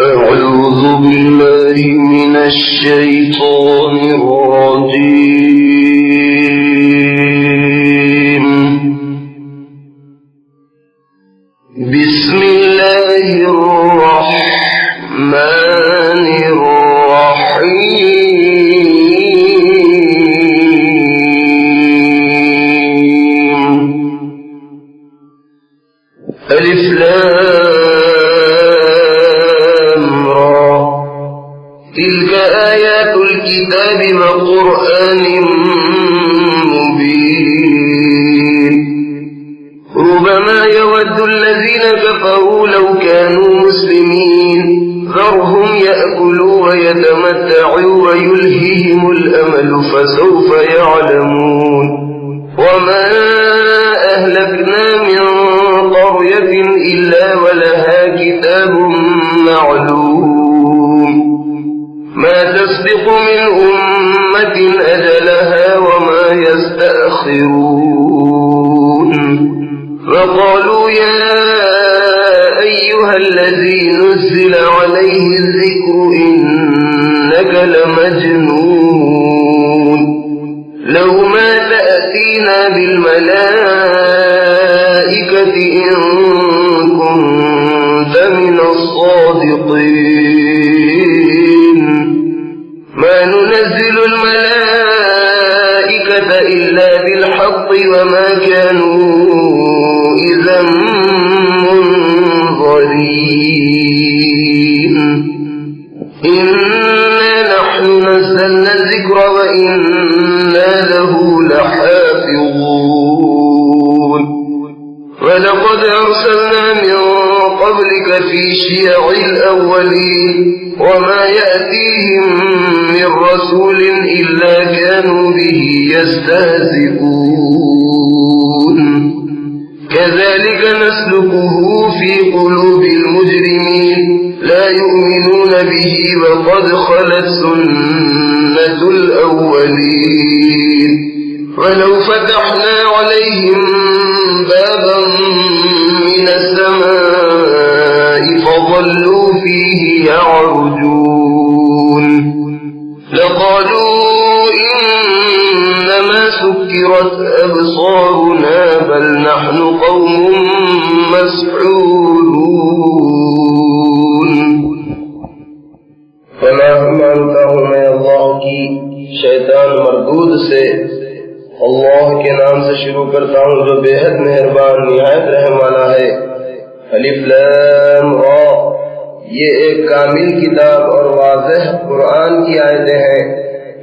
أعوذ بالله من الشيطان الرجيم. بسم الله الرحمن الرحيم. ألف لام را. تلك آيات الكتاب وقرآن مبين. ربما يود الذين كفروا لو كانوا مسلمين ذرهم يأكلوا ويتمتعوا ويلههم الأمل فسوف يعلمون. وما أهلكنا من قرية إلا ولها كتاب معلوم ما تسبق من أمة أجلها وما يستأخرون. وقالوا يا أيها الذي نزل عليه الذكر إنك لمجنون لو ما تأتينا بالملائكة إن كنت من الصادقين. ما ننزل الملائكة إلا بالحق وما كانوا إذا منظرين. إنا نحن نزلنا الذكر وإنا له لحافظون. ولقد أرسلنا من قبلك في شيع الأولين وما يأتيهم من رسول إلا كانوا به يستهزئون. كذلك نسلكه في قلوب المجرمين لا يؤمنون به وقد خلت سنة الأولين. ولو فتحنا عليهم بابا من السماء فظلوا فيه يعرجون لقالوا إنما سكرت أبصارنا بل نحن قوم مسحورون. پناہ مانگتا ہوں میں اللہ کی شیطان مردود سے. اللہ کے نام سے شروع کرتا ہوں جو بے حد مہربان نہایت رحم والا ہے. الف لام را. یہ ایک کامل کتاب اور واضح قرآن کی آیتیں ہیں.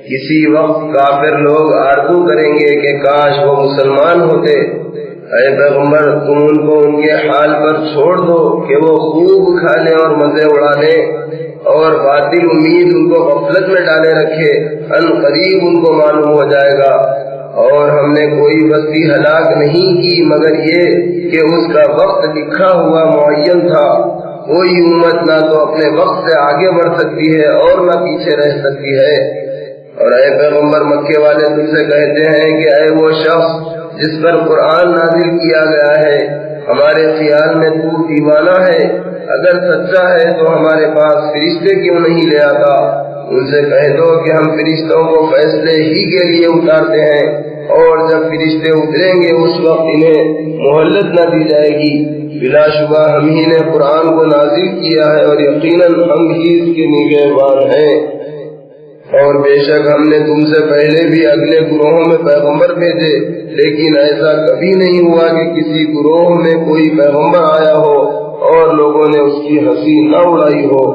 کسی وقت کافر لوگ آرزو کریں گے کہ کاش وہ مسلمان ہوتے. اے پیغمبر تم ان کو ان کے حال پر چھوڑ دو کہ وہ خوب کھا لیں اور مزے اڑا لیں اور باطل امید ان کو غفلت میں ڈالے رکھے. ان قریب ان کو معلوم ہو جائے گا. اور ہم نے کوئی بستی ہلاک نہیں کی مگر یہ کہ اس کا وقت لکھا ہوا معین تھا. کوئی امت نہ تو اپنے وقت سے آگے بڑھ سکتی ہے اور نہ پیچھے رہ سکتی ہے. اور اے پیغمبر مکے والے تم سے کہتے ہیں کہ اے وہ شخص جس پر قرآن نازل کیا گیا ہے ہمارے خیال میں تو دیوانہ ہے. اگر سچا ہے تو ہمارے پاس فرشتے کیوں نہیں لے آتا. ان سے کہہ دو کہ ہم فرشتوں کو فیصلے ہی کے لیے اتارتے ہیں اور جب فرشتے اتریں گے اس وقت انہیں مہلت نہ دی جائے گی. بلا شبہ ہم ہی نے قرآن کو نازل کیا ہے اور یقیناً ہم ہی اس کے نگہبان ہیں. اور بے شک ہم نے تم سے پہلے بھی اگلے گروہوں میں پیغمبر بھیجے لیکن ایسا کبھی نہیں ہوا کہ کسی گروہ میں کوئی پیغمبر آیا ہو اور لوگوں نے اس کی ہنسی نہ اڑائی ہو.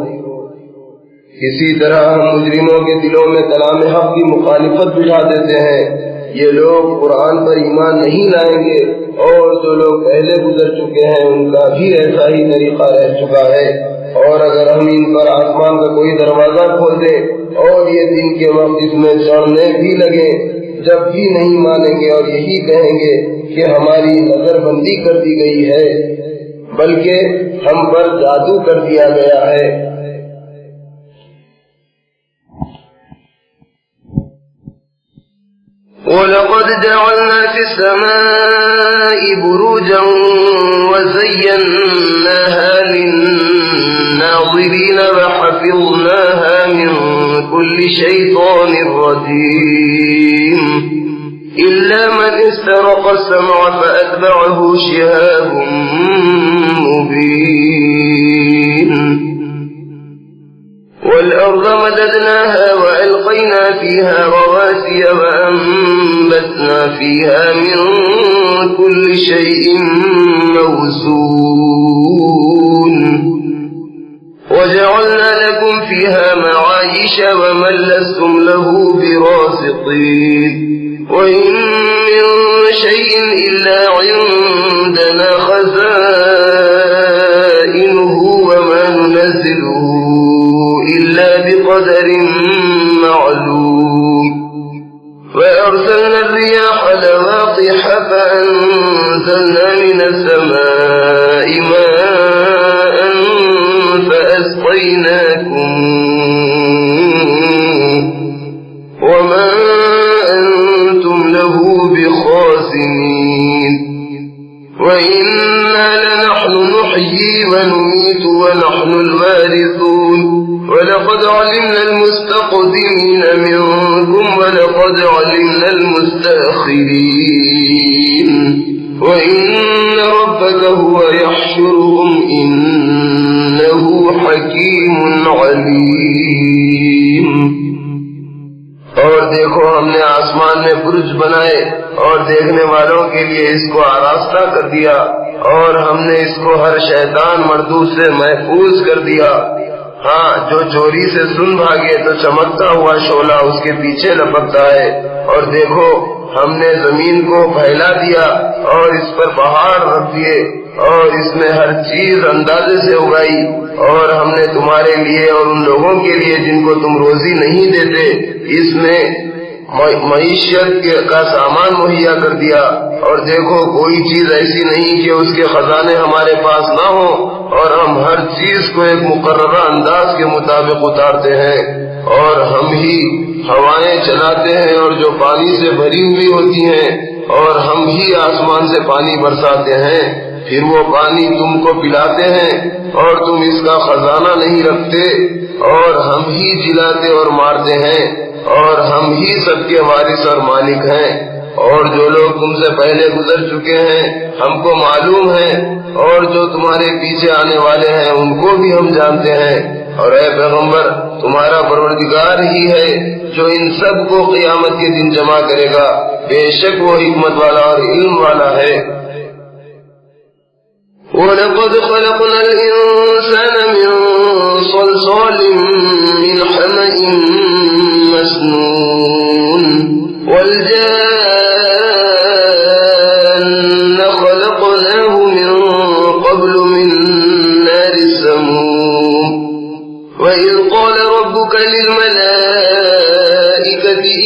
اسی طرح ہم مجرموں کے دلوں میں کلام حق کی مخالفت بٹھا دیتے ہیں. یہ لوگ قرآن پر ایمان نہیں لائیں گے اور جو لوگ پہلے گزر چکے ہیں ان کا بھی ایسا ہی طریقہ رہ چکا ہے. اور اگر ہم ان پر آسمان کا کوئی دروازہ کھول دیں اور یہ دن کے وقت اس میں چڑھنے بھی لگے جب بھی نہیں مانیں گے اور یہی کہیں گے کہ ہماری نظر بندی کر دی گئی ہے بلکہ ہم پر جادو کر دیا گیا ہے. وَلَقَدْ جَعَلْنَا فِي السَّمَاءِ بُرُوجًا وَزَيَّنَّاهَا لِلنَّاظِرِينَ ناظرين وحفظناها من كل شيطان رجيم إلا من استرق السمع فأتبعه شهاب مبين والأرض مددناها وألقينا فيها رواسي وأنبتنا فيها من كل شيء موزون وجعلنا لكم فيها معايش ومن لستم له برازقين وإن من شيء إلا عندنا خزائنه وما ننزله إلا بقدر معلوم وأرسلنا الرياح لواقح فأنزلنا من السماء ماء فأسقيناكم وما أنتم له بخازنين وإنا لنحن نحيي ونميت ونحن الوارثون ولقد علمنا المستقدمين منكم ولقد علمنا المستأخرين وإن ربك هو يحشرهم إنه حكيم عليم اور دیکھو ہم نے آسمان میں برج بنائے اور دیکھنے والوں کے لیے اس کو آراستہ کر دیا اور ہم نے اس کو ہر شیطان مردود سے محفوظ کر دیا ہاں جو چوری سے سن بھاگے تو چمکتا ہوا شعلہ اس کے پیچھے لپکتا ہے اور دیکھو ہم نے زمین کو پھیلا دیا اور اس پر پہاڑ رکھ دیے اور اس میں ہر چیز اندازے سے اگائی اور ہم نے تمہارے لیے اور ان لوگوں کے لیے جن کو تم روزی نہیں دیتے اس میں معیشت کا سامان مہیا کر دیا اور دیکھو کوئی چیز ایسی نہیں کہ اس کے خزانے ہمارے پاس نہ ہوں اور ہم ہر چیز کو ایک مقررہ انداز کے مطابق اتارتے ہیں اور ہم ہی ہوائیں چلاتے ہیں اور جو پانی سے بھری ہوئی ہوتی ہیں اور ہم ہی آسمان سے پانی برساتے ہیں پھر وہ پانی تم کو پلاتے ہیں اور تم اس کا خزانہ نہیں رکھتے اور ہم ہی جلاتے اور مارتے ہیں اور ہم ہی سب کے وارث اور مالک ہیں اور جو لوگ تم سے پہلے گزر چکے ہیں ہم کو معلوم ہے اور جو تمہارے پیچھے آنے والے ہیں ان کو بھی ہم جانتے ہیں اور اے پیغمبر تمہارا پروردگار ہی ہے جو ان سب کو قیامت کے دن جمع کرے گا بے شک وہ حکمت والا اور علم والا ہے وَلَقَدْ خَلَقْنَا الْإِنسَانَ مِنْ صَلْصَالٍ مِنْ حَمَإٍ مَسْنُونٍ وَالْجَانَّ خَلَقْنَاهُ مِنْ قَبْلُ مِنْ نَارِ السَّمُومِ وَإِذْ قَالَ رَبُّكَ لِلْمَلَائِكَةِ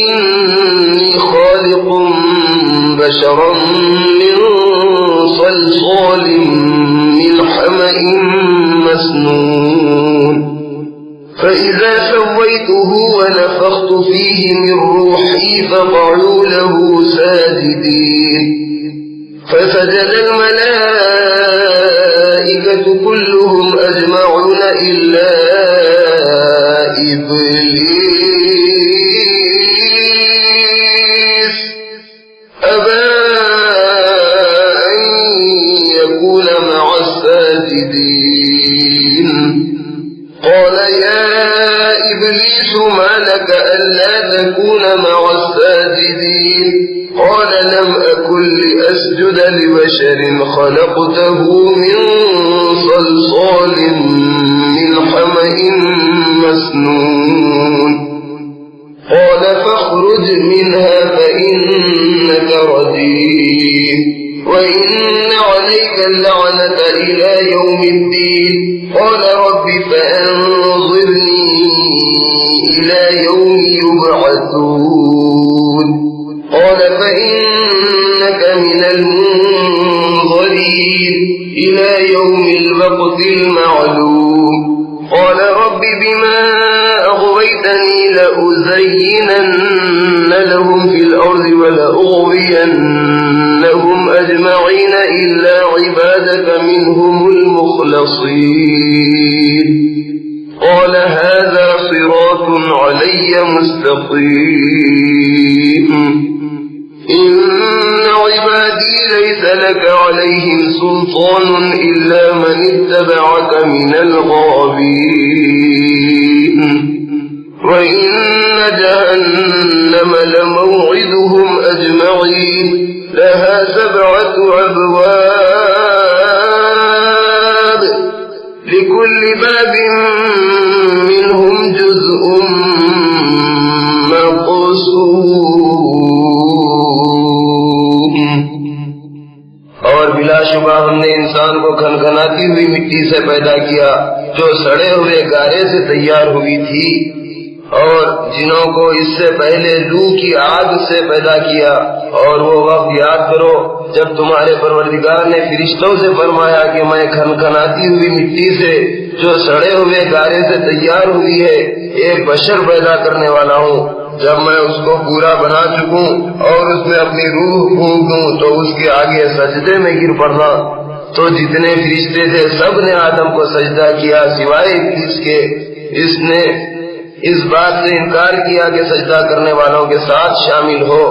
إِنِّي خَالِقٌ بَشَرًا مِنْ صَلْصَالٍ مِنْ حَمَإٍ مسنون فإذا سويته ونفخت فيه من روحي فقعوا له ساجدين فسجد الملائكة كلهم أجمعون إلا إبليس أبى أن يكون مع الساجدين قال يا إبليس ما لك ألا تكون مع الساجدين قال لم أكن لأسجد لبشر خلقته من صلصال من حمإ مسنون قال فاخرج منها فإنك رجيم وإن عليك اللعنة إلى يوم الدين قال رب فأنظرني إلى يوم يبعثون قال فإنك من المنظرين إلى يوم الوقت المعلوم قال رب بما أغويتني أطعتني لأزينن لهم في الأرض ولأغوينهم أجمعين إلا عبادك منهم المخلصين قال هذا صراط علي مستقيم إن عبادي ليس لك عليهم سلطان إلا من اتبعك من الغاوين وإن جهنم لموعدهم أجمعين لها 7 أبواب لكل باب منهم جزء مقسوم اور بلا شبہ ہم نے انسان کو کھنکھناتی ہوئی مٹی سے پیدا کیا جو سڑے ہوئے گارے سے تیار ہوئی تھی، اور جنوں کو اس سے پہلے لو کی آگ سے پیدا کیا، اور وہ وقت یاد کرو جب تمہارے پروردگار نے فرشتوں سے فرمایا کہ میں کھنکھناتی ہوئی مٹی سے جو سڑے ہوئے گارے سے تیار ہوئی ہے ایک بشر پیدا کرنے والا ہوں، جب میں اس کو پورا بنا چکوں اور اس میں اپنی روح پھونک دوں تو اس کے آگے سجدے میں گر پڑنا۔ تو جتنے فرشتے تھے سب نے آدم کو سجدہ کیا سوائے ابلیس کے، اس نے اس بات سے انکار کیا کہ سجدہ کرنے والوں کے ساتھ شامل ہو۔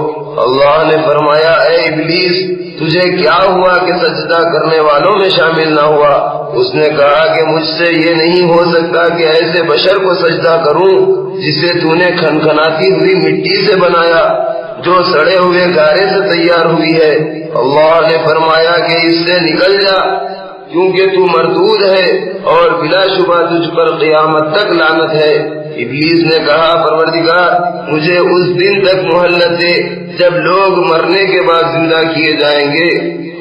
اللہ نے فرمایا اے ابلیس تجھے کیا ہوا کہ سجدہ کرنے والوں میں شامل نہ ہوا؟ اس نے کہا کہ مجھ سے یہ نہیں ہو سکتا کہ ایسے بشر کو سجدہ کروں جسے تو نے کھنکھناتی ہوئی مٹی سے بنایا جو سڑے ہوئے گارے سے تیار ہوئی ہے۔ اللہ نے فرمایا کہ اس سے نکل جا کیونکہ تو مردود ہے اور بلا شبہ تجھ پر قیامت تک لعنت ہے۔ ابلیس نے کہا پروردگار مجھے اس دن تک مہلت دے جب لوگ مرنے کے بعد زندہ کیے جائیں گے۔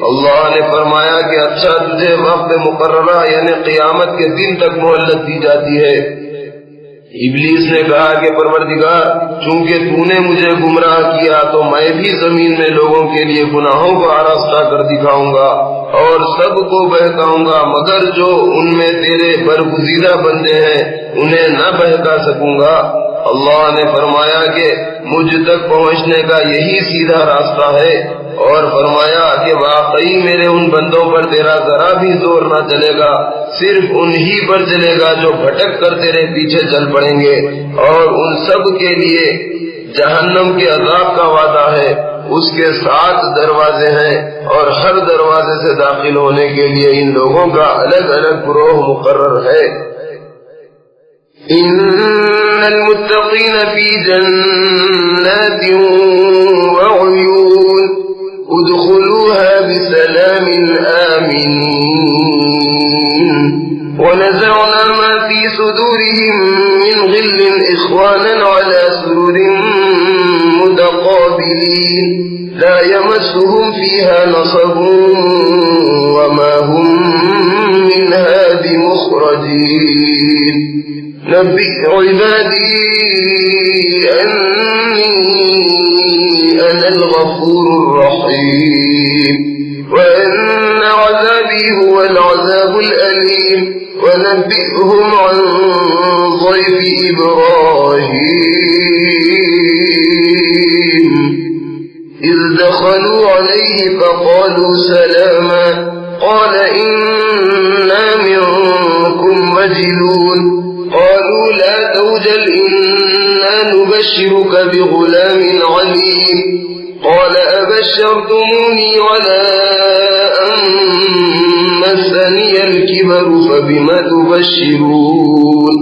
اللہ نے فرمایا کہ اچھا تجھے وقت مقررہ یعنی قیامت کے دن تک مہلت دی جاتی ہے۔ ابلیس نے کہا کہ پروردگار چونکہ تو نے مجھے گمراہ کیا تو میں بھی زمین میں لوگوں کے لیے گناہوں کو آراستہ کر دکھاؤں گا اور سب کو بہکاؤں گا مگر جو ان میں تیرے برگزیدہ بندے ہیں انہیں نہ بہکا سکوں گا۔ اللہ نے فرمایا کہ مجھ تک پہنچنے کا یہی سیدھا راستہ ہے، اور فرمایا کہ واقعی میرے ان بندوں پر تیرا ذرا بھی زور نہ چلے گا، صرف انہی پر چلے گا جو بھٹک کر تیرے پیچھے چل پڑیں گے، اور ان سب کے لیے جہنم کے عذاب کا وعدہ ہے۔ اس کے 7 دروازے ہیں اور ہر دروازے سے داخل ہونے کے لیے ان لوگوں کا الگ الگ گروہ مقرر ہے۔ ان المتقین فی جنات وعیون ادخلوها بسلام آمنین ونزعنا ما في صدورهم من غل إخوانا على سرر متقابلين لا يمسهم فيها نصب وما هم منها بمخرجين نبئ عبادي أني أنا الغفور الرحيم وأن عذابي هو العذاب الأليم ونبئهم عن ضيف إبراهيم إذ دخلوا عليه فقالوا سلاما قال إنا منكم وجلون قالوا لا توجل إنا نبشرك بغلام عليم قال أبشرتموني على أن مسني الكبر فبم تبشرون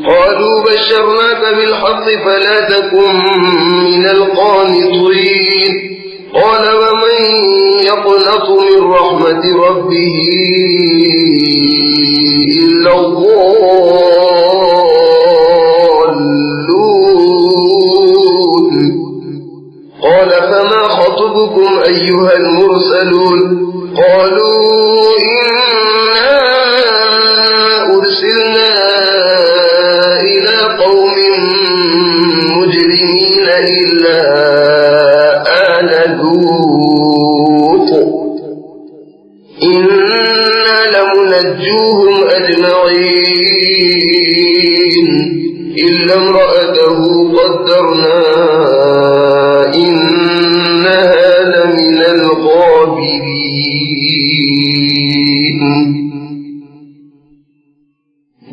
قالوا بشرناك بالحق فلا تكن من القانطين قال ومن يقنط من رحمة ربه إلا الضالون قال فما خطبكم أيها المرسلون قالوا إنا أرسلنا إلى قوم مجرمين إلا آل لوط إنا إنا لمنجوهم أجمعين إلا امرأته قدرنا إنها لمن الغابرين.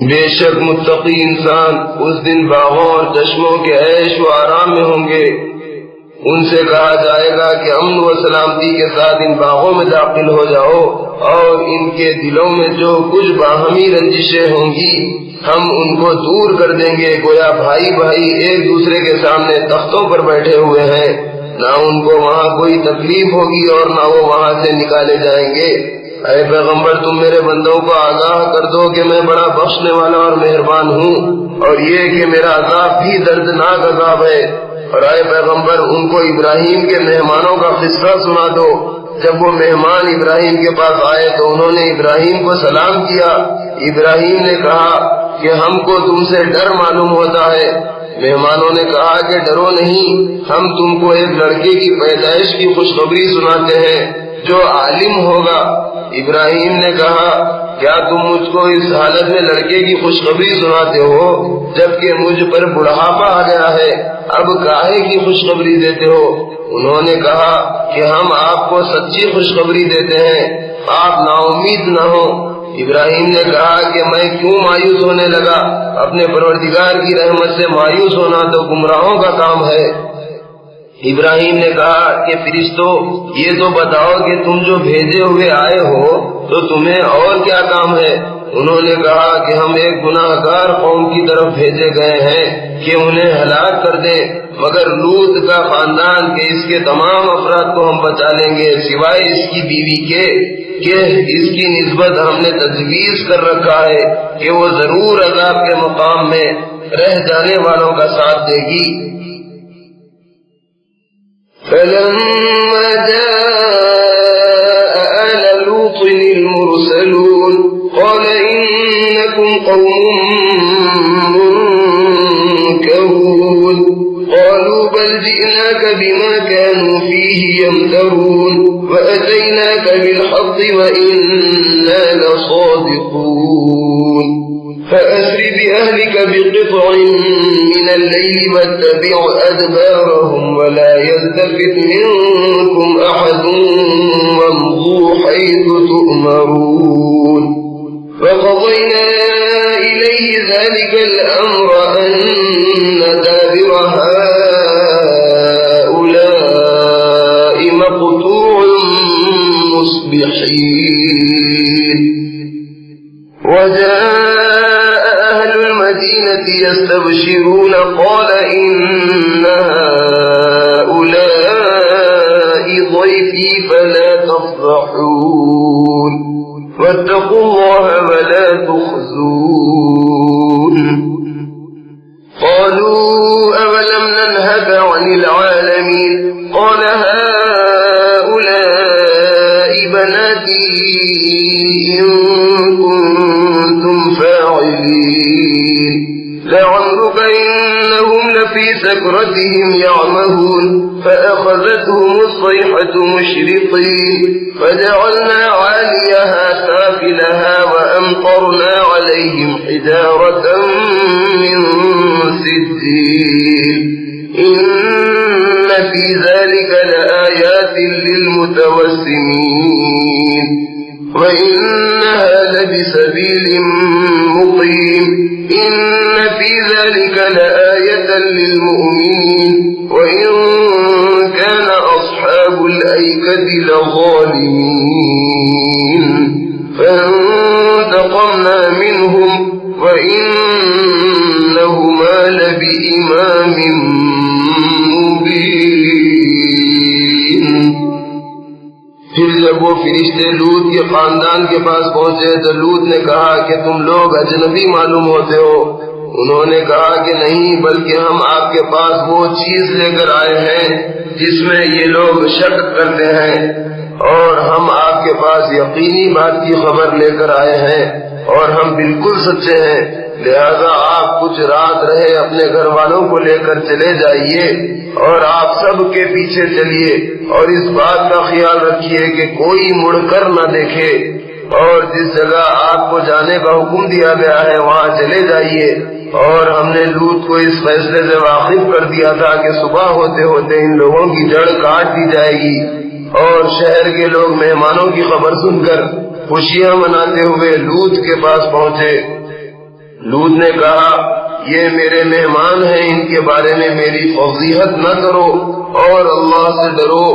بے شک متقی انسان اس دن باغوں اور چشموں کے عیش و آرام میں ہوں گے. ان سے کہا جائے گا کہ امن و سلامتی کے ساتھ ان باغوں میں داخل ہو جاؤ، اور ان کے دلوں میں جو کچھ باہمی رنجشیں ہوں گی ہم ان کو دور کر دیں گے، گویا بھائی بھائی ایک دوسرے کے سامنے تختوں پر بیٹھے ہوئے ہیں. نہ ان کو وہاں کوئی تکلیف ہوگی اور نہ وہ وہاں سے نکالے جائیں گے. اے پیغمبر تم میرے بندوں کو آگاہ کر دو کہ میں بڑا بخشنے والا اور مہربان ہوں، اور یہ کہ میرا عذاب بھی دردناک عذاب ہے. اور اے پیغمبر ان کو ابراہیم کے مہمانوں کا قصہ سنا دو. جب وہ مہمان ابراہیم کے پاس آئے تو انہوں نے ابراہیم کو سلام کیا. ابراہیم نے کہا کہ ہم کو تم سے ڈر معلوم ہوتا ہے. مہمانوں نے کہا کہ ڈرو نہیں، ہم تم کو ایک لڑکے کی پیدائش کی خوشخبری سناتے ہیں جو عالم ہوگا. ابراہیم نے کہا کیا تم مجھ کو اس حالت میں لڑکے کی خوشخبری سناتے ہو جبکہ مجھ پر بڑھاپا آ گیا ہے؟ اب کاہے کی خوشخبری دیتے ہو؟ انہوں نے کہا کہ ہم آپ کو سچی خوشخبری دیتے ہیں، آپ نا امید نہ ہو. ابراہیم نے کہا کہ میں کیوں مایوس ہونے لگا؟ اپنے پروردگار کی رحمت سے مایوس ہونا تو گمراہوں کا کام ہے. ابراہیم نے کہا کہ فرشتوں یہ تو بتاؤ کہ تم جو بھیجے ہوئے آئے ہو تو تمہیں اور کیا کام ہے؟ انہوں نے کہا کہ ہم ایک گناہ گار قوم کی طرف بھیجے گئے ہیں کہ انہیں ہلاک کر دیں، مگر لوط کا خاندان کہ اس کے تمام افراد کو ہم بچا لیں گے سوائے اس کی بیوی کے، کہ اس کی نسبت ہم نے تجویز کر رکھا ہے کہ وہ ضرور عذاب کے مقام میں رہ جانے والوں کا ساتھ دے گی. فلما جاء آل لوط المرسلون قال إنكم قوم منكرون قالوا بل جئناك بما كانوا فيه يمترون وأتيناك بالحق وإنا لصادقون فأسر بأهلك بقطع من الليل واتبع أدبارهم ولا يلتفت منكم أحد وامضوا حيث تؤمرون. فقضينا إليه ذلك الأمر أن دابر هؤلاء مقطوع مصبحين. وجاء أهل المدينة يستبشرون قال إن هؤلاء ضيفي فلا تفضحون واتقوا الله ولا تخزون. قالوا أولم ننهك عن العالمين قال هؤلاء بناتي إن كنتم فاعلين لعمرك إنهم لفي سكرتهم يعمهون فأخذتهم الصيحة مشرقين فجعلنا عاليها سافلها وأمطرنا عليهم حجارة من سجيل إن في ذلك لآيات للمتوسمين وإنها لبسبيل مقيم إن في ذلك لآية للمؤمنين وإن كان أصحاب الأيكة لظالمين فانتقمنا منهم وإنهما لبإمام مبين. پھر جب وہ فرشتے لوط کے خاندان کے پاس پہنچے تو لوط نے کہا کہ تم لوگ اجنبی معلوم ہوتے ہو. انہوں نے کہا کہ نہیں، بلکہ ہم آپ کے پاس وہ چیز لے کر آئے ہیں جس میں یہ لوگ شک کرتے ہیں، اور ہم آپ کے پاس یقینی بات کی خبر لے کر آئے ہیں اور ہم بالکل سچے ہیں. لہذا آپ کچھ رات رہے اپنے گھر والوں کو لے کر چلے جائیے اور آپ سب کے پیچھے چلیے، اور اس بات کا خیال رکھیے کہ کوئی مڑ کر نہ دیکھے. اور جس جگہ آپ کو جانے کا حکم دیا گیا ہے وہاں چلے جائیے۔ اور ہم نے لوط کو اس فیصلے سے واقف کر دیا تھا کہ صبح ہوتے ہوتے ان لوگوں کی جڑ کاٹ دی جائے گی۔ اور شہر کے لوگ مہمانوں کی خبر سن کر خوشیاں مناتے ہوئے لوط کے پاس پہنچے۔ لوط نے کہا یہ میرے مہمان ہیں، ان کے بارے میں میری فضیحت نہ کرو اور اللہ سے ڈرو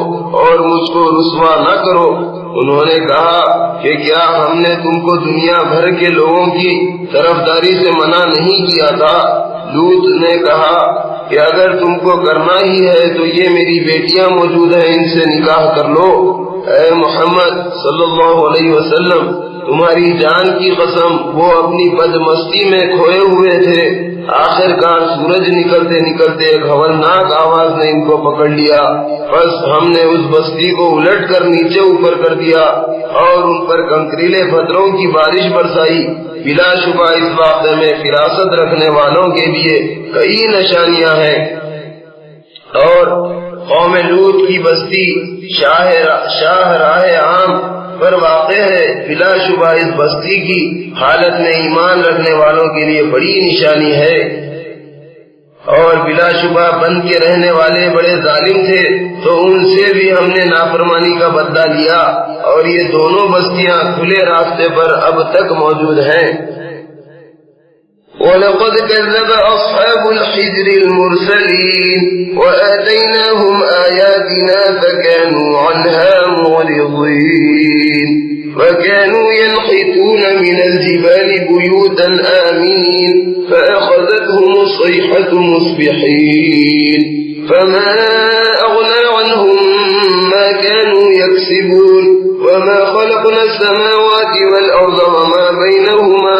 اور مجھ کو رسوا نہ کرو۔ انہوں نے کہا کہ کیا ہم نے تم کو دنیا بھر کے لوگوں کی طرفداری سے منع نہیں کیا تھا؟ لوط نے کہا کہ اگر تم کو کرنا ہی ہے تو یہ میری بیٹیاں موجود ہیں، ان سے نکاح کر لو۔ اے محمد صلی اللہ علیہ وسلم، تمہاری جان کی قسم وہ اپنی بدمستی میں کھوئے ہوئے تھے۔ آخر کار سورج نکلتے نکلتے ایک ہولناک آواز نے ان کو پکڑ لیا، بس ہم نے اس بستی کو الٹ کر نیچے اوپر کر دیا اور ان پر کنکریلے پتھروں کی بارش برسائی۔ بلا شبہ اس واقعے میں فراست رکھنے والوں کے لیے کئی نشانیاں ہیں۔ اور قوم لوط کی بستی شاہراہ عام پر واقع ہے۔ بلا شبہ اس بستی کی حالت میں ایمان رکھنے والوں کے لیے بڑی نشانی ہے۔ اور بلا شبہ بن کے رہنے والے بڑے ظالم تھے تو ان سے بھی ہم نے نافرمانی کا بدلہ لیا، اور یہ دونوں بستیاں کھلے راستے پر اب تک موجود ہیں۔ وَلَقَدْ كَذَّبَ أَصْحَابُ الْحِجْرِ الْمُرْسَلِينَ وَآتَيْنَاهُمْ آيَاتِنَا فَكَانُوا عَنْهَا مُعْرِضِينَ وَكَانُوا يَنْحِتُونَ مِنَ الْجِبَالِ بُيُوتًا آمِنِينَ فَأَخَذَتْهُمُ الصَّيْحَةُ مُصْبِحِينَ فَمَا أَغْنَى عَنْهُمْ مَا كَانُوا يَكْسِبُونَ وَمَا خَلَقْنَا السَّمَاوَاتِ وَالْأَرْضَ وَمَا بَيْنَهُمَا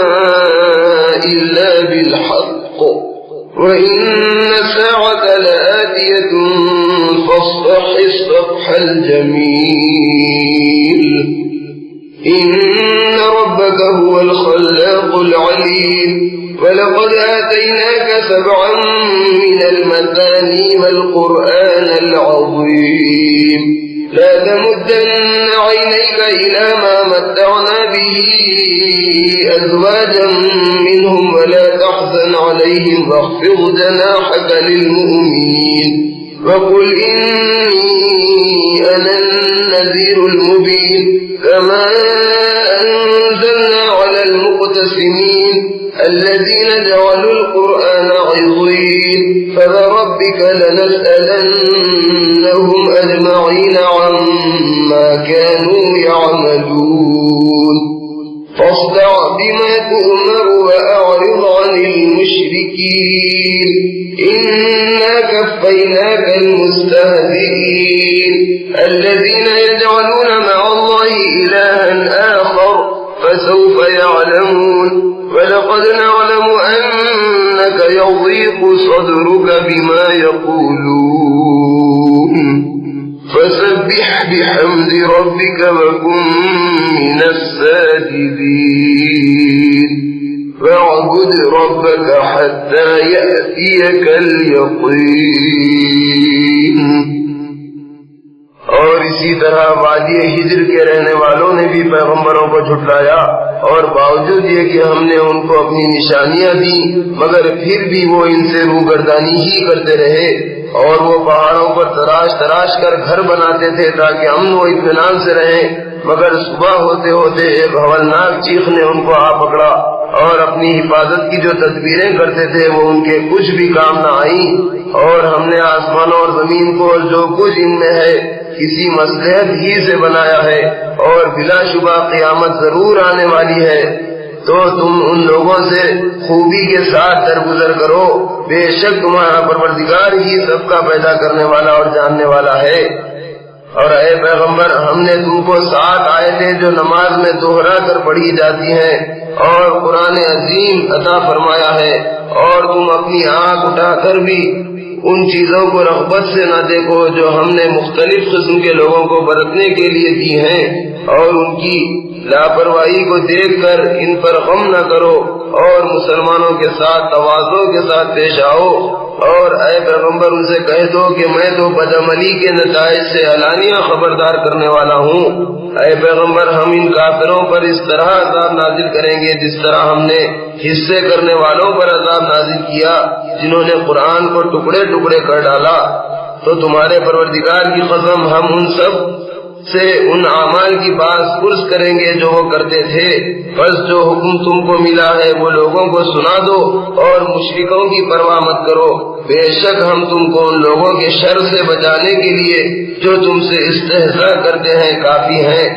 إِلَّا بِالْحَقِّ وَإِنَّ السَّاعَةَ لَآتِيَةٌ فَاصْفَحِ الصَّفْحَ الْجَمِيلَ إِنَّ رَبَّكَ هُوَ الْخَلَّاقُ الْعَلِيمُ وَلَقَدْ آتَيْنَاكَ سَبْعًا مِنَ الْمَثَانِي وَالْقُرْآنَ الْعَظِيمَ لَا تَمُدَّنَّ عَيْنَيْكَ إِلَى مَا مَتَّعْنَا بِهِ أَزْوَاجًا مِّنْهُمْ وَلَا تَحْزَنْ عَلَيْهِمْ وَاخْفِضْ جَنَاحَكَ لِلْمُؤْمِنِينَ وَقُلْ إِنِّي أَنَا النَّذِيرُ الْمُبِينُ كَمَا أَنزَلْنَا عَلَى الْمُقْتَسِمِينَ الَّذِينَ جَعَلُوا الْقُرْآنَ عِضِينَ فَوَرَبِّكَ لَنَسْأَلَنَّهُمْ أَجْمَعِينَ عَمَّا كَانُوا يَعْمَلُونَ فَاصْدَعْ بِمَا تُؤْمَرُ وَأَعْرِضْ عَنِ الْمُشْرِكِينَ إِنَّا كَفَّيْنَاكَ الْمُسْتَهْزِئِينَ الَّذِينَ يَجْعَلُونَ مَعَ اللَّهِ إِلَٰهًا آخَرَ فَسَوْفَ يَعْلَمُونَ وَلَقَدْ نَعْلَمُ أَنَّكَ يَضِيقُ صَدْرُكَ بِمَا يَقُولُونَ فَسَبِّحْ بِحَمْدِ رَبِّكَ وَكُن مِّنَ السَّاجِدِينَ وَاعْبُدْ رَبَّكَ حَتَّى يَأْتِيَكَ الْيَقِينُ۔ اور اسی طرح وادی ہجر کے رہنے والوں نے بھی پیغمبروں کو جھٹلایا، اور باوجود یہ کہ ہم نے ان کو اپنی نشانیاں دی مگر پھر بھی وہ ان سے روگردانی ہی کرتے رہے، اور وہ پہاڑوں پر تراش تراش کر گھر بناتے تھے تاکہ امن و اطمینان سے رہیں، مگر صبح ہوتے ہوتے ایک ہولناک چیخ نے ان کو آ پکڑا، اور اپنی حفاظت کی جو تدبیریں کرتے تھے وہ ان کے کچھ بھی کام نہ آئیں۔ اور ہم نے آسمانوں اور زمین کو جو کچھ ان میں ہے کسی مصلحت ہی سے بنایا ہے، اور بلا شبہ قیامت ضرور آنے والی ہے، تو تم ان لوگوں سے خوبی کے ساتھ درگزر کرو، بے شک تمہارا پروردگار ہی سب کا پیدا کرنے والا اور جاننے والا ہے۔ اور اے پیغمبر، ہم نے تم کو 7 آیتیں جو نماز میں دوہرا کر پڑھی جاتی ہیں اور قرآن عظیم عطا فرمایا ہے، اور تم اپنی آنکھ اٹھا کر بھی ان چیزوں کو رغبت سے نہ دیکھو جو ہم نے مختلف قسم کے لوگوں کو برتنے کے لیے دی ہیں، اور ان کی لاپرواہی کو دیکھ کر ان پر غم نہ کرو، اور مسلمانوں کے ساتھ تواضع کے ساتھ پیش آؤ، اور اے پیغمبر ان سے کہہ دو کہ میں تو بدعملی کے نتائج سے علانیہ خبردار کرنے والا ہوں۔ اے پیغمبر ہم ان کافروں پر اس طرح عذاب نازل کریں گے جس طرح ہم نے حصے کرنے والوں پر عذاب نازل کیا جنہوں نے قرآن کو ٹکڑے ٹکڑے کر ڈالا۔ تو تمہارے پروردگار کی قسم ہم ان سب سے ان اعمال کی باز پرس کریں گے جو وہ کرتے تھے، بس جو حکم تم کو ملا ہے وہ لوگوں کو سنا دو اور مشرکوں کی پرواہ مت کرو، بے شک ہم تم کو ان لوگوں کے شر سے بچانے کے لیے جو تم سے استہزاء کرتے ہیں کافی ہیں۔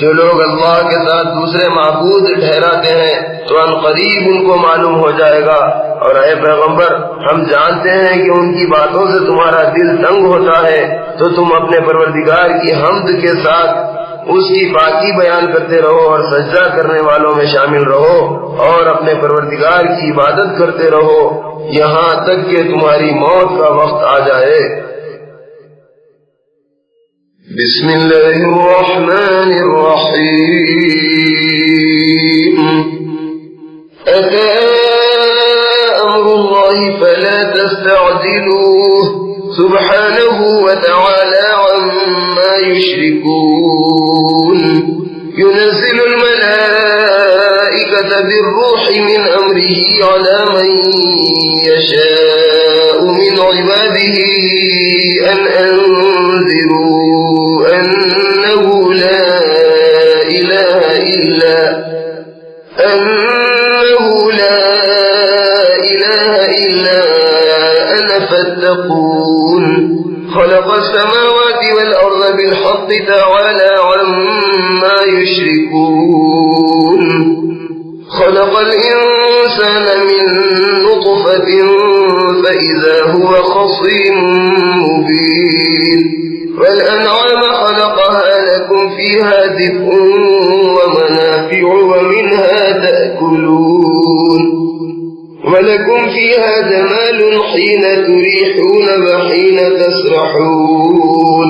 جو لوگ اللہ کے ساتھ دوسرے معبود ٹھہراتے ہیں تو ان قریب ان کو معلوم ہو جائے گا، اور اے پیغمبر ہم جانتے ہیں کہ ان کی باتوں سے تمہارا دل تنگ ہوتا ہے، تو تم اپنے پروردگار کی حمد کے ساتھ اس کی پاکی بیان کرتے رہو اور سجدہ کرنے والوں میں شامل رہو اور اپنے پروردگار کی عبادت کرتے رہو یہاں تک کہ تمہاری موت کا وقت آ جائے۔ بسم اللہ الرحمن الرحیم۔ أتى أمر الله فلا تستعجلوه سبحانه وتعالى عما يشركون ينزل الملائكة بالروح من أمره على من يشاء من عباده أن أنذروا أنه لا إله إلا أنا فاتقون خلق السماوات والأرض بالحق تعالى عما يشركون خلق الإنسان من نطفة فإذا هو خصيم مبين والأنعام خلقها لكم فيها دفء ومنافع ومنها تأكلون ولكم فيها جمال حين تريحون وحين تسرحون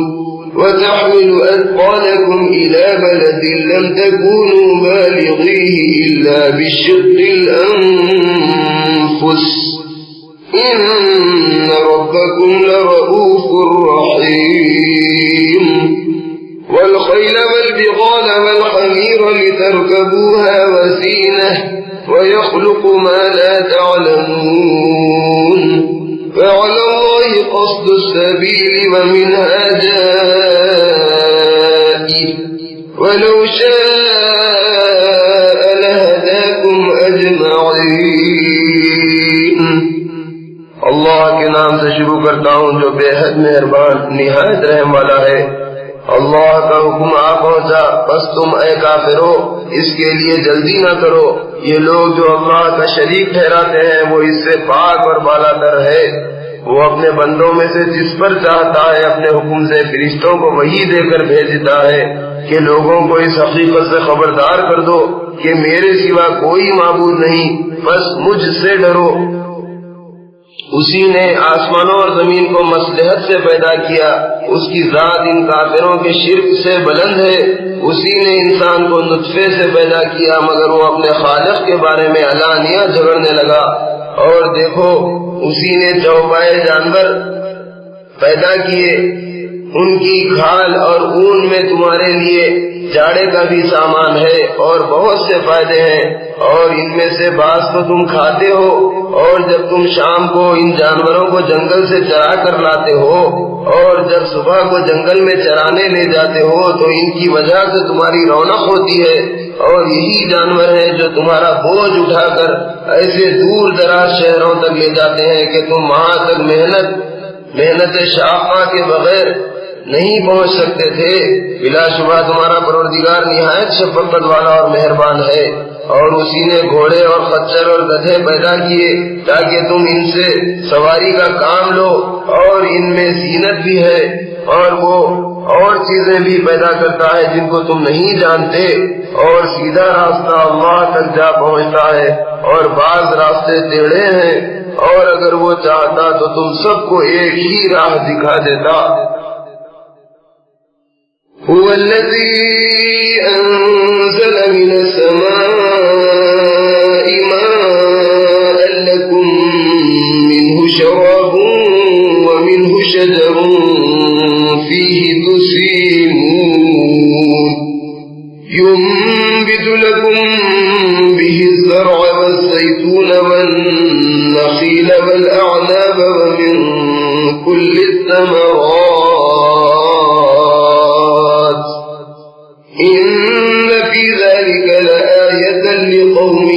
وتحمل أثقالكم إلى بلد لم تكونوا بالغيه إلا بشق الأنفس إن ربكم لرؤوف رحيم والخيل والبغال والحمير لتركبوها وزينة ويخلق ما لا تعلمون فعلى الله قصد السبيل ومنها جائر ولو شاء لهداكم أجمعين۔ اللہ کے نام سے شروع کرتا ہوں جو بے حد مہربان نہایت رحم والا ہے۔ اللہ کا حکم آ پہنچا بس تم اے کافرو اس کے لیے جلدی نہ کرو۔ یہ لوگ جو اللہ کا شریک ٹھہراتے ہیں وہ اس سے پاک اور بالا تر ہے۔ وہ اپنے بندوں میں سے جس پر چاہتا ہے اپنے حکم سے فرشتوں کو وحی دے کر بھیجتا ہے کہ لوگوں کو اس حقیقت سے خبردار کر دو کہ میرے سوا کوئی معبود نہیں، بس مجھ سے ڈرو۔ اسی نے آسمانوں اور زمین کو مصلحت سے پیدا کیا، اس کی ذات ان کافروں کے شرک سے بلند ہے۔ اسی نے انسان کو نطفے سے پیدا کیا مگر وہ اپنے خالق کے بارے میں علانیہ جھگڑنے لگا۔ اور دیکھو اسی نے چوپائے جانور پیدا کیے، ان کی کھال اور اون میں تمہارے لیے جاڑے کا بھی سامان ہے اور بہت سے فائدے ہیں، اور ان میں سے بعض تو تم کھاتے ہو، اور جب تم شام کو ان جانوروں کو جنگل سے چرا کر لاتے ہو اور جب صبح کو جنگل میں چرانے لے جاتے ہو تو ان کی وجہ سے تمہاری رونق ہوتی ہے، اور یہی جانور ہیں جو تمہارا بوجھ اٹھا کر ایسے دور دراز شہروں تک لے جاتے ہیں کہ تم وہاں تک محنت شاقہ کے بغیر نہیں پہنچ سکتے تھے۔ بلا شبہ تمہارا پروردگار نہایت شفقت والا اور مہربان ہے۔ اور اسی نے گھوڑے اور خچر اور گدھے پیدا کیے تاکہ تم ان سے سواری کا کام لو، اور ان میں زینت بھی ہے، اور وہ اور چیزیں بھی پیدا کرتا ہے جن کو تم نہیں جانتے، اور سیدھا راستہ اللہ تک جا پہنچتا ہے اور بعض راستے ٹیڑھے ہیں، اور اگر وہ چاہتا تو تم سب کو ایک ہی راہ دکھا دیتا۔ هو الذي أنزل من السماء ماء لكم منه شراب ومنه شجر فيه تسيمون ينبت لكم به الزرع والزيتون والنخيل والأعناب ومن كل الثمرات إن في ذلك لآية لقوم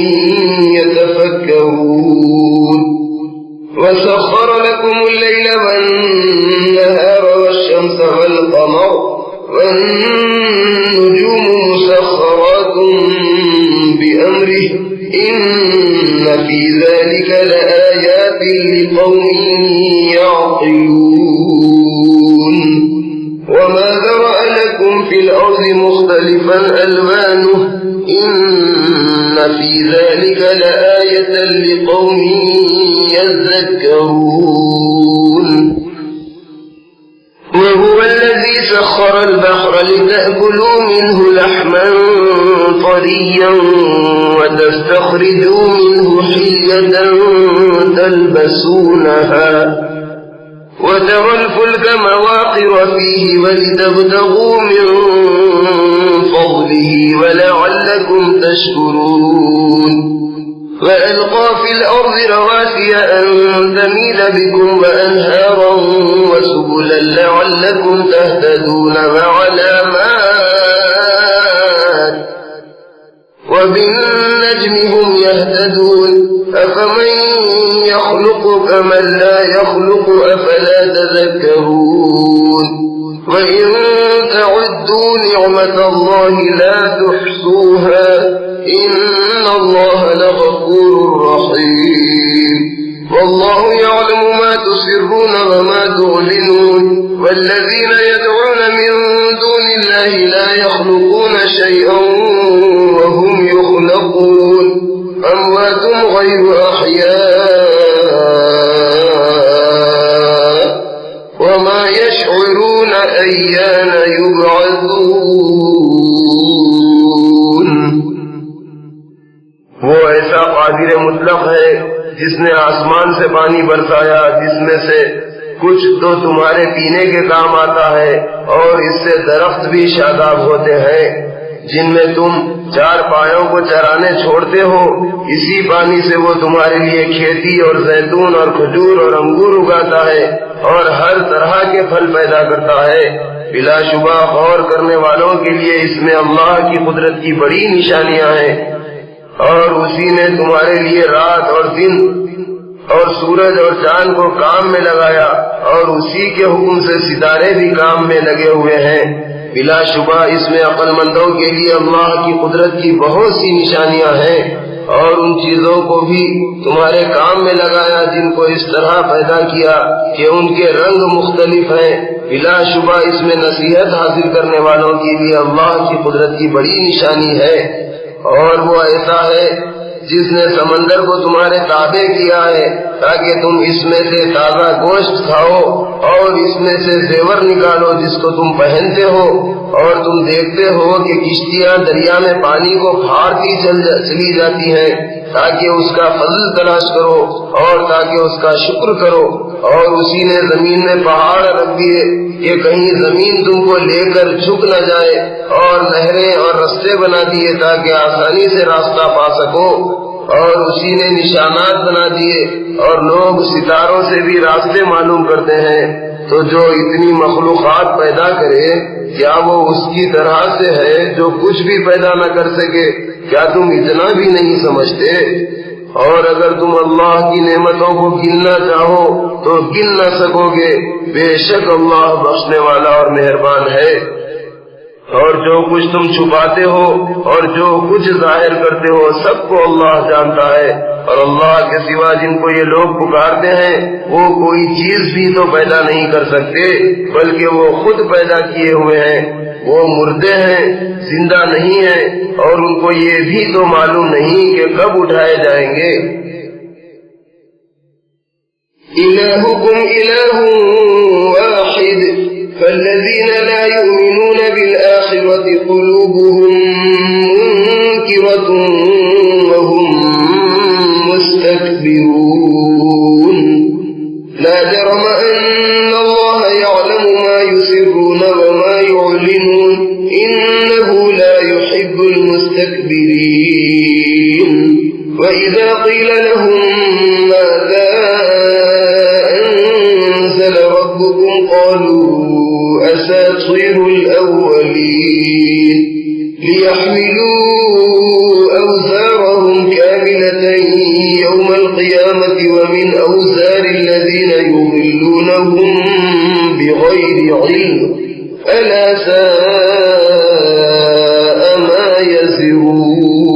يتفكرون وسخر لكم الليل والنهار والشمس والقمر والنجوم مسخرات بأمره إن في ذلك لآيات لقوم يعقلون وما ذرأ لكم في الأرض مختلفا ألوانه إن في ذلك لآية لقوم يذكرون وهو الذي سخر البحر لتأكلوا منه لحما طريا وتستخرجوا منه حلية تلبسونها وترى الفلك مواخر فيه ولتبتغوا من فضله ولعلكم تشكرون وألقى في الأرض رواسي أن تميد بكم وأنهارا وسبلا لعلكم تهتدون وعلامات وبالنجم هم يهتدون أفمن يخلق كمن لا يخلق أفلا تذكرون وإن تعدوا نعمة الله لا تحصوها إن الله لغفور رحيم والله يعلم ما تسرون وما تعلنون والذين يدعون من دون الله لا يخلقون شيئا وهم يخلقون أموات غير أحياء وما يشعرون أيان يبعثون وہ ایسا قادر مطلق ہے جس نے آسمان سے پانی برسایا جس میں سے کچھ تو تمہارے پینے کے کام آتا ہے اور اس سے درخت بھی شاداب ہوتے ہیں جن میں تم چار پایوں کو چرانے چھوڑتے ہو اسی پانی سے وہ تمہارے لیے کھیتی اور زیتون اور کھجور اور انگور اگاتا ہے اور ہر طرح کے پھل پیدا کرتا ہے بلا شبہ غور کرنے والوں کے لیے اس میں اللہ کی قدرت کی بڑی نشانیاں ہیں اور اسی نے تمہارے لیے رات اور دن اور سورج اور چاند کو کام میں لگایا اور اسی کے حکم سے ستارے بھی کام میں لگے ہوئے ہیں بلا شبہ اس میں عقل مندوں کے لیے اللہ کی قدرت کی بہت سی نشانیاں ہیں اور ان چیزوں کو بھی تمہارے کام میں لگایا جن کو اس طرح پیدا کیا کہ ان کے رنگ مختلف ہیں بلا شبہ اس میں نصیحت حاصل کرنے والوں کے لیے اللہ کی قدرت کی بڑی نشانی ہے اور وہ ایسا ہے جس نے سمندر کو تمہارے تابع کیا ہے تاکہ تم اس میں سے تازہ گوشت کھاؤ اور اس میں سے زیور نکالو جس کو تم پہنتے ہو اور تم دیکھتے ہو کہ کشتیاں دریا میں پانی کو پھاڑتی چلی جاتی ہیں تاکہ اس کا فضل تلاش کرو اور تاکہ اس کا شکر کرو اور اسی نے زمین میں پہاڑ رکھ دیے کہ کہیں زمین تم کو لے کر جھک نہ جائے اور نہریں اور رستے بنا دیے تاکہ آسانی سے راستہ پا سکو اور اسی نے نشانات بنا دیے اور لوگ ستاروں سے بھی راستے معلوم کرتے ہیں تو جو اتنی مخلوقات پیدا کرے کیا وہ اس کی طرح سے ہے جو کچھ بھی پیدا نہ کر سکے کیا تم اتنا بھی نہیں سمجھتے اور اگر تم اللہ کی نعمتوں کو گننا چاہو تو گن نہ سکو گے بے شک اللہ بخشنے والا اور مہربان ہے اور جو کچھ تم چھپاتے ہو اور جو کچھ ظاہر کرتے ہو سب کو اللہ جانتا ہے اور اللہ کے سوا جن کو یہ لوگ پکارتے ہیں وہ کوئی چیز بھی تو پیدا نہیں کر سکتے بلکہ وہ خود پیدا کیے ہوئے ہیں وہ مردے ہیں زندہ نہیں ہیں اور ان کو یہ بھی تو معلوم نہیں کہ کب اٹھائے جائیں گے إلهكم إله واحد فالذين لا يؤمنون بالآخرة قلوبهم منكرة وهم المستكبرون لا جرم أن الله يعلم ما يسرون وما يعلنون إنه لا يحب المستكبرين وإذا قيل لهم ماذا أنزل ربكم قالوا أساطير الأولين ليحملوا أوزارهم كاملة يوم القيامة ومن أوزار الذين يضلونهم بغير علم ألا ساء ما يزرون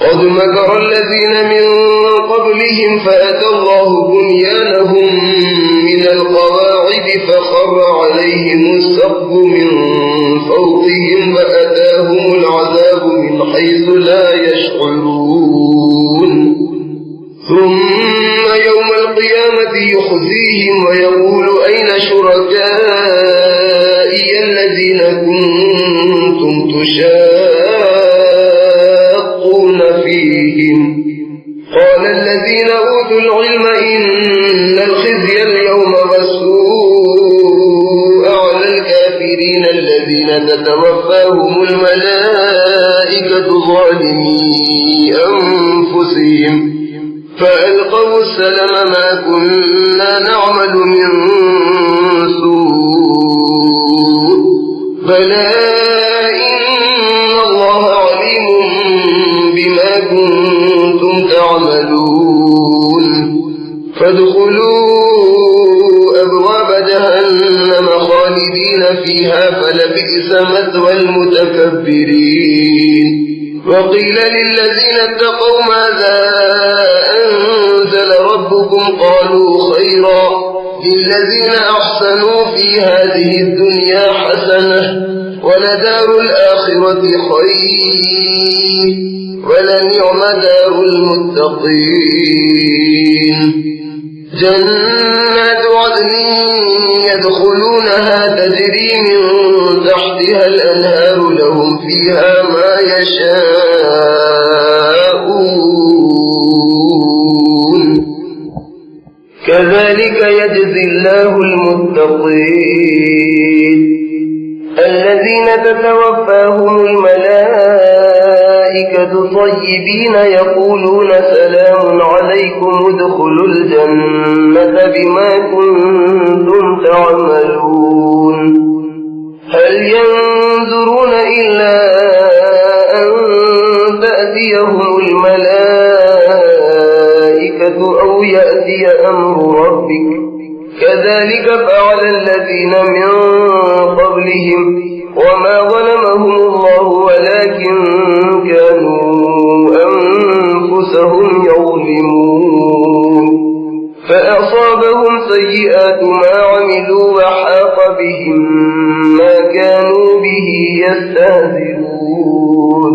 قد مكر الذين من قبلهم فأتى الله بنيانهم من القواعد فخر عليهم السقف من فوقهم وأتاهم العذاب من حيث لا يشعرون ثم يوم القيامة يخزيهم ويقول أين شركائي الذين كنتم تشاقون فيهم قال الذين أوتوا العلم إن الخزي اليوم والسوء على الكافرين الذين تتوفاهم الملائكة ظالمي أنفسهم فألقوا السلم ما كنا نعمل من سوء بلى إن الله عليم بما كنتم تعملون فادخلوا أبواب جهنم خالدين فيها فلبئس مثوى المتكبرين وقيل للذين اتقوا ماذا أنزل ربكم قالوا خيرا للذين أحسنوا في هذه الدنيا حسنة ولدار الآخرة خير ولنعم دار المتقين جنات عدن يدخلونها تجري من تحتها الأنهار لهم فيها ما يشاءون كذلك يجزي الله المتقين الذين تتوفاهم الملائكة طيبين يقولون سلام عليكم ادخلوا الجنة بما كنتم تعملون هل ينظرون إلا أن تأتيهم الملائكة أو يأتي أمر ربك كذلك فعل الذين من قبلهم وما ظلمهم الله ولكن كانوا أنفسهم يظلمون فأصابهم سيئات ما عملوا وحاق بهم ما كانوا به يستهزئون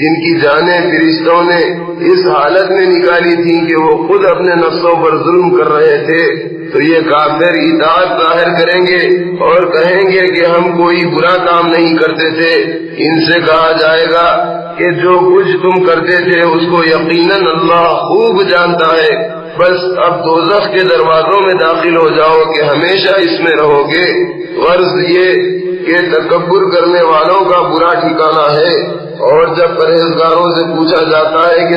جن کی جانیں فرشتوں نے اس حالت میں نکالی تھی کہ وہ خود اپنے نفسوں پر ظلم کر رہے تھے، تو یہ کافر اطاعت ظاہر کریں گے اور کہیں گے کہ ہم کوئی برا کام نہیں کرتے تھے۔ ان سے کہا جائے گا کہ جو کچھ تم کرتے تھے اس کو یقیناً اللہ خوب جانتا ہے، بس اب دوزخ کے دروازوں میں داخل ہو جاؤ کہ ہمیشہ اس میں رہو گے۔ غرض یہ کہ تکبر کرنے والوں کا برا ٹھکانہ ہے۔ اور جب پرہیزگاروں سے پوچھا جاتا ہے کہ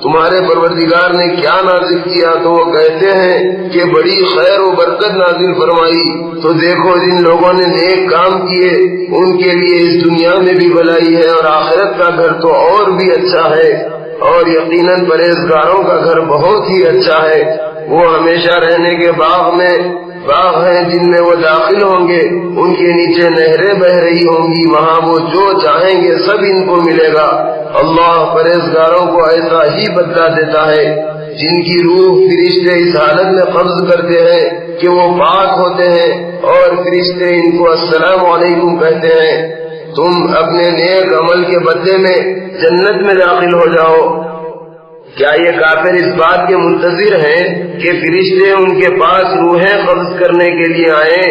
تمہارے پروردگار نے کیا نازل کیا، تو وہ کہتے ہیں کہ بڑی خیر و برکت نازل فرمائی۔ تو دیکھو جن لوگوں نے نیک کام کیے ان کے لیے اس دنیا میں بھی بھلائی ہے اور آخرت کا گھر تو اور بھی اچھا ہے، اور یقیناً پرہیزگاروں کا گھر بہت ہی اچھا ہے۔ وہ ہمیشہ رہنے کے باغ ہیں جن میں وہ داخل ہوں گے، ان کے نیچے نہریں بہ رہی ہوں گی، وہاں وہ جو چاہیں گے سب ان کو ملے گا۔ اللہ پرہیزگاروں کو ایسا ہی بدلہ دیتا ہے۔ جن کی روح فرشتے اس حالت میں قبض کرتے ہیں کہ وہ پاک ہوتے ہیں، اور فرشتے ان کو السلام علیکم کہتے ہیں۔ تم اپنے نیک عمل کے بدلے میں جنت میں داخل ہو جاؤ۔ کیا یہ کافر اس بات کے منتظر ہیں کہ فرشتے ان کے پاس روحیں قبض کرنے کے لیے آئیں،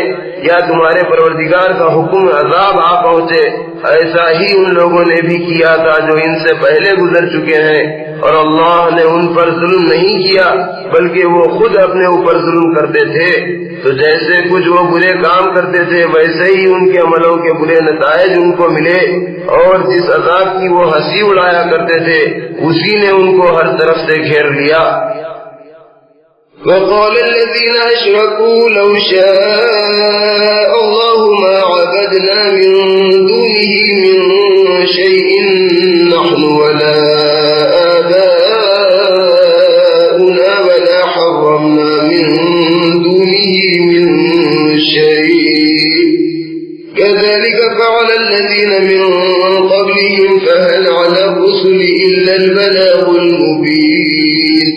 یا تمہارے پروردگار کا حکم عذاب آ پہنچے؟ ایسا ہی ان لوگوں نے بھی کیا تھا جو ان سے پہلے گزر چکے ہیں، اور اللہ نے ان پر ظلم نہیں کیا بلکہ وہ خود اپنے اوپر ظلم کرتے تھے۔ تو جیسے کچھ وہ برے کام کرتے تھے ویسے ہی ان کے عملوں کے برے نتائج ان کو ملے، اور جس عذاب کی وہ ہنسی اڑایا کرتے تھے اسی نے ان کو ہر طرف سے گھیر لیا۔ وقال الذين أشركوا لو شاء الله ما عبدنا من دونه من شيء نحن ولا آباؤنا ولا حرمنا من دونه من شيء كذلك فعل الذين من قبلهم فهل على الرسل إلا البلاغ المبين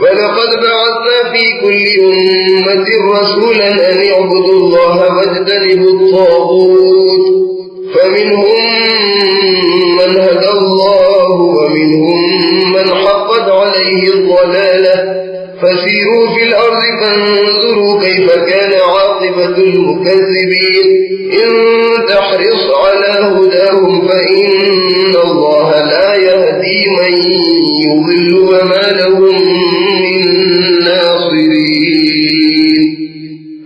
ولقد بعثنا في كل أمة رسولا أن يعبدوا الله واجتنبوا الطاغوت فمنهم من هدى الله ومنهم من حقت عليه الضلالة فسيروا في الأرض فانظروا كيف كان عاقبة المكذبين إن تحرص على هداهم فإن الله لا يهدي من يضل وما لهم من ناصرين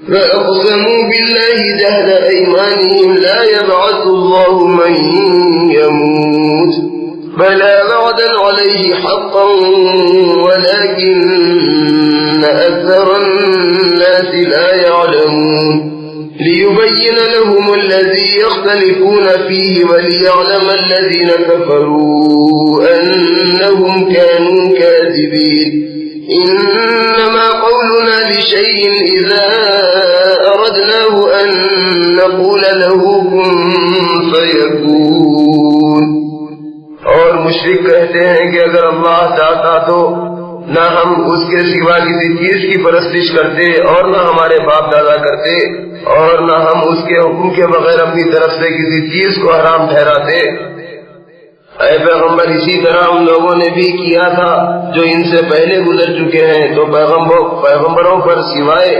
فأقسموا بالله جهد أيمانهم لا يبعث الله من يموت بلى وعدا عليه حقا ولكن أكثر الناس لا يعلمون ليبين لهم الذي يختلفون فيه وليعلم الذين كفروا أنهم كانوا كاذبين إنما قولنا لشيء إذا أردناه أن نقول له كن فيكون۔ اور مشرک کہتے ہیں کہ اگر اللہ چاہتا تو نہ ہم اس کے سوا کسی چیز کی پرستش کرتے اور نہ ہمارے باپ دادا کرتے، اور نہ ہم اس کے حکم کے بغیر اپنی طرف سے کسی چیز کو حرام ٹھہراتے۔ اے پیغمبر اسی طرح ان لوگوں نے بھی کیا تھا جو ان سے پہلے گزر چکے ہیں، تو پیغمبروں پر سوائے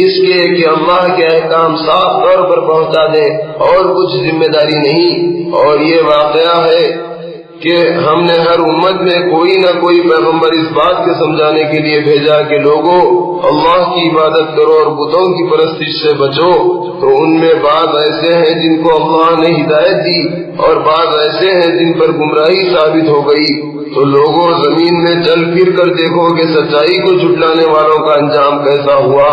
اس کے کہ اللہ کے احکام صاف طور پر پہنچا دیں اور کچھ ذمہ داری نہیں۔ اور یہ واقعہ ہے کہ ہم نے ہر امت میں کوئی نہ کوئی پیغمبر اس بات کے سمجھانے کے لیے بھیجا کہ لوگوں اللہ کی عبادت کرو اور بتوں کی پرستش سے بچو، تو ان میں بعض ایسے ہیں جن کو اللہ نے ہدایت دی اور بعض ایسے ہیں جن پر گمراہی ثابت ہو گئی۔ تو لوگوں زمین میں چل پھر کر دیکھو کہ سچائی کو جھٹلانے والوں کا انجام کیسا ہوا۔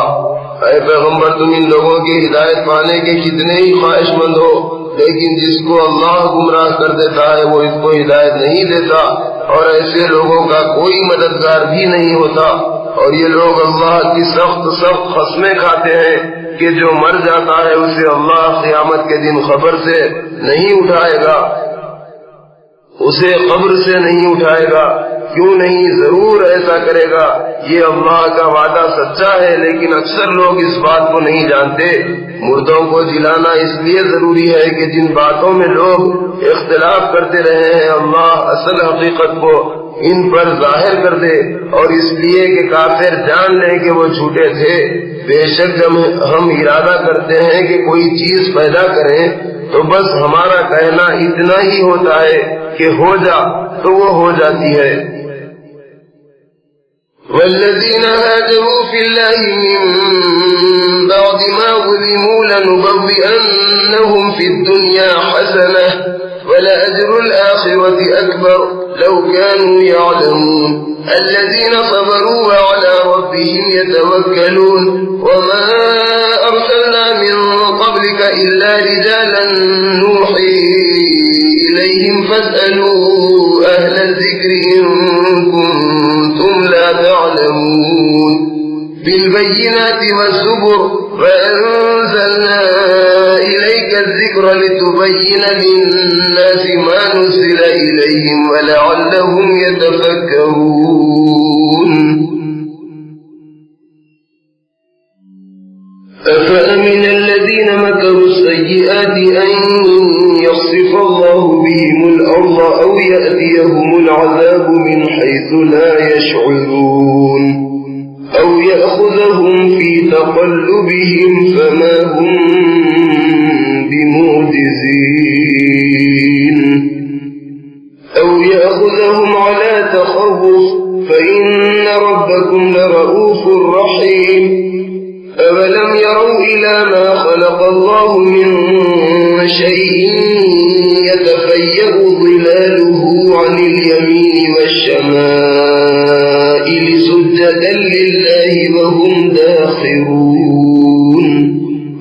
اے پیغمبر تم ان لوگوں کی ہدایت پانے کے کتنے ہی خواہش مند ہو، لیکن جس کو اللہ گمراہ کر دیتا ہے وہ اس کو ہدایت نہیں دیتا، اور ایسے لوگوں کا کوئی مددگار بھی نہیں ہوتا۔ اور یہ لوگ اللہ کی سخت قسمیں کھاتے ہیں کہ جو مر جاتا ہے اسے اللہ قیامت کے دن قبر سے نہیں اٹھائے گا، کیوں نہیں ضرور ایسا کرے گا. یہ اللہ کا وعدہ سچا ہے لیکن اکثر لوگ اس بات کو نہیں جانتے. مردوں کو جلانا اس لیے ضروری ہے کہ جن باتوں میں لوگ اختلاف کرتے رہے ہیں اللہ اصل حقیقت کو ان پر ظاہر کر دے، اور اس لیے کہ کافر جان لیں کہ وہ جھوٹے تھے. بے شک جب ہم ارادہ کرتے ہیں کہ کوئی چیز پیدا کریں تو بس ہمارا کہنا اتنا ہی ہوتا ہے کہ ہو جا تو وہ ہو جاتی ہے. والذين هاجروا في الله من بعد ما ظلموا لنبوئنهم في الدنيا حسنة ولأجر الآخرة أكبر لو كانوا يعلمون. الذين صبروا وعلى ربهم يتوكلون. وما أرسلنا من قبلك إلا رجالا نوحي إليهم فاسألوا أهل الذكر إن كنتم لا تعلمون. بالبينات والزبر وأنزلنا إليك الذكر لتبين للناس ما نزل إليهم ولعلهم يتفكرون. أفأمن الذين مكروا السيئات أن يخسف الله بهم الأرض أو يأتيهم العذاب من حيث لا يشعرون أو يأخذهم في تقلبهم فما هم بمعجزين أو يأخذهم على تخوف فإن ربكم لرؤوف رحيم. أولم يروا إلى ما خلق الله من شيء يتفيأ ظلاله عن اليمين والشمائل سجدا لله وهم داخرون.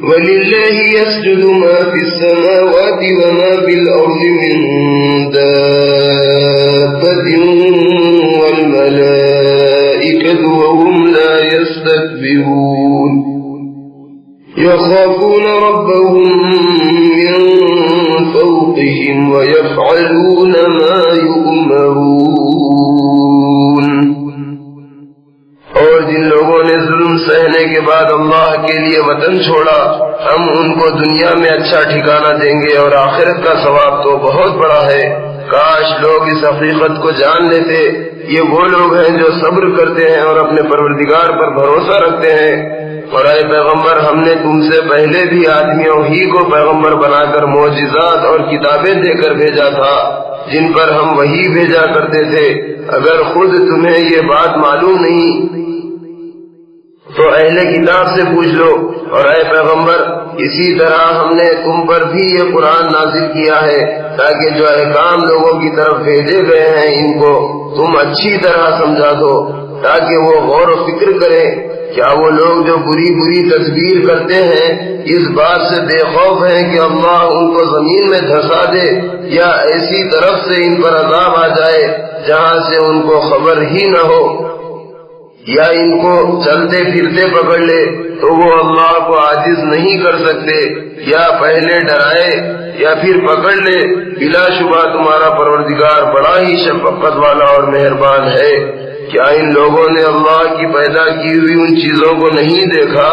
ولله يسجد ما في السماوات وما في الأرض من دابة والملائكة وهم لا يستكبرون. يخافون ربهم من فوقهم ويفعلون ما يؤمرون. اور جن لوگوں نے ظلم سہنے کے بعد اللہ کے لیے وطن چھوڑا ہم ان کو دنیا میں اچھا ٹھکانہ دیں گے اور آخرت کا ثواب تو بہت بڑا ہے. کاش لوگ اس حقیقت کو جان لیتے. یہ وہ لوگ ہیں جو صبر کرتے ہیں اور اپنے پروردگار پر بھروسہ رکھتے ہیں. اور اے پیغمبر ہم نے تم سے پہلے بھی آدمیوں ہی کو پیغمبر بنا کر معجزات اور کتابیں دے کر بھیجا تھا جن پر ہم وحی بھیجا کرتے تھے. اگر خود تمہیں یہ بات معلوم نہیں تو اہل کتاب سے پوچھ لو. اور اے پیغمبر اسی طرح ہم نے تم پر بھی یہ قرآن نازل کیا ہے تاکہ جو احکام لوگوں کی طرف بھیجے گئے ہیں ان کو تم اچھی طرح سمجھا دو تاکہ وہ غور و فکر کریں. کیا وہ لوگ جو بری بری تدبیر کرتے ہیں اس بات سے بے خوف ہیں کہ اللہ ان کو زمین میں دھسا دے یا ایسی طرف سے ان پر عذاب آ جائے جہاں سے ان کو خبر ہی نہ ہو، یا ان کو چلتے پھرتے پکڑ لے تو وہ اللہ کو عاجز نہیں کر سکتے، یا پہلے ڈرائے یا پھر پکڑ لے. بلا شبہ تمہارا پروردگار بڑا ہی شفقت والا اور مہربان ہے. کیا ان لوگوں نے اللہ کی پیدا کی ہوئی ان چیزوں کو نہیں دیکھا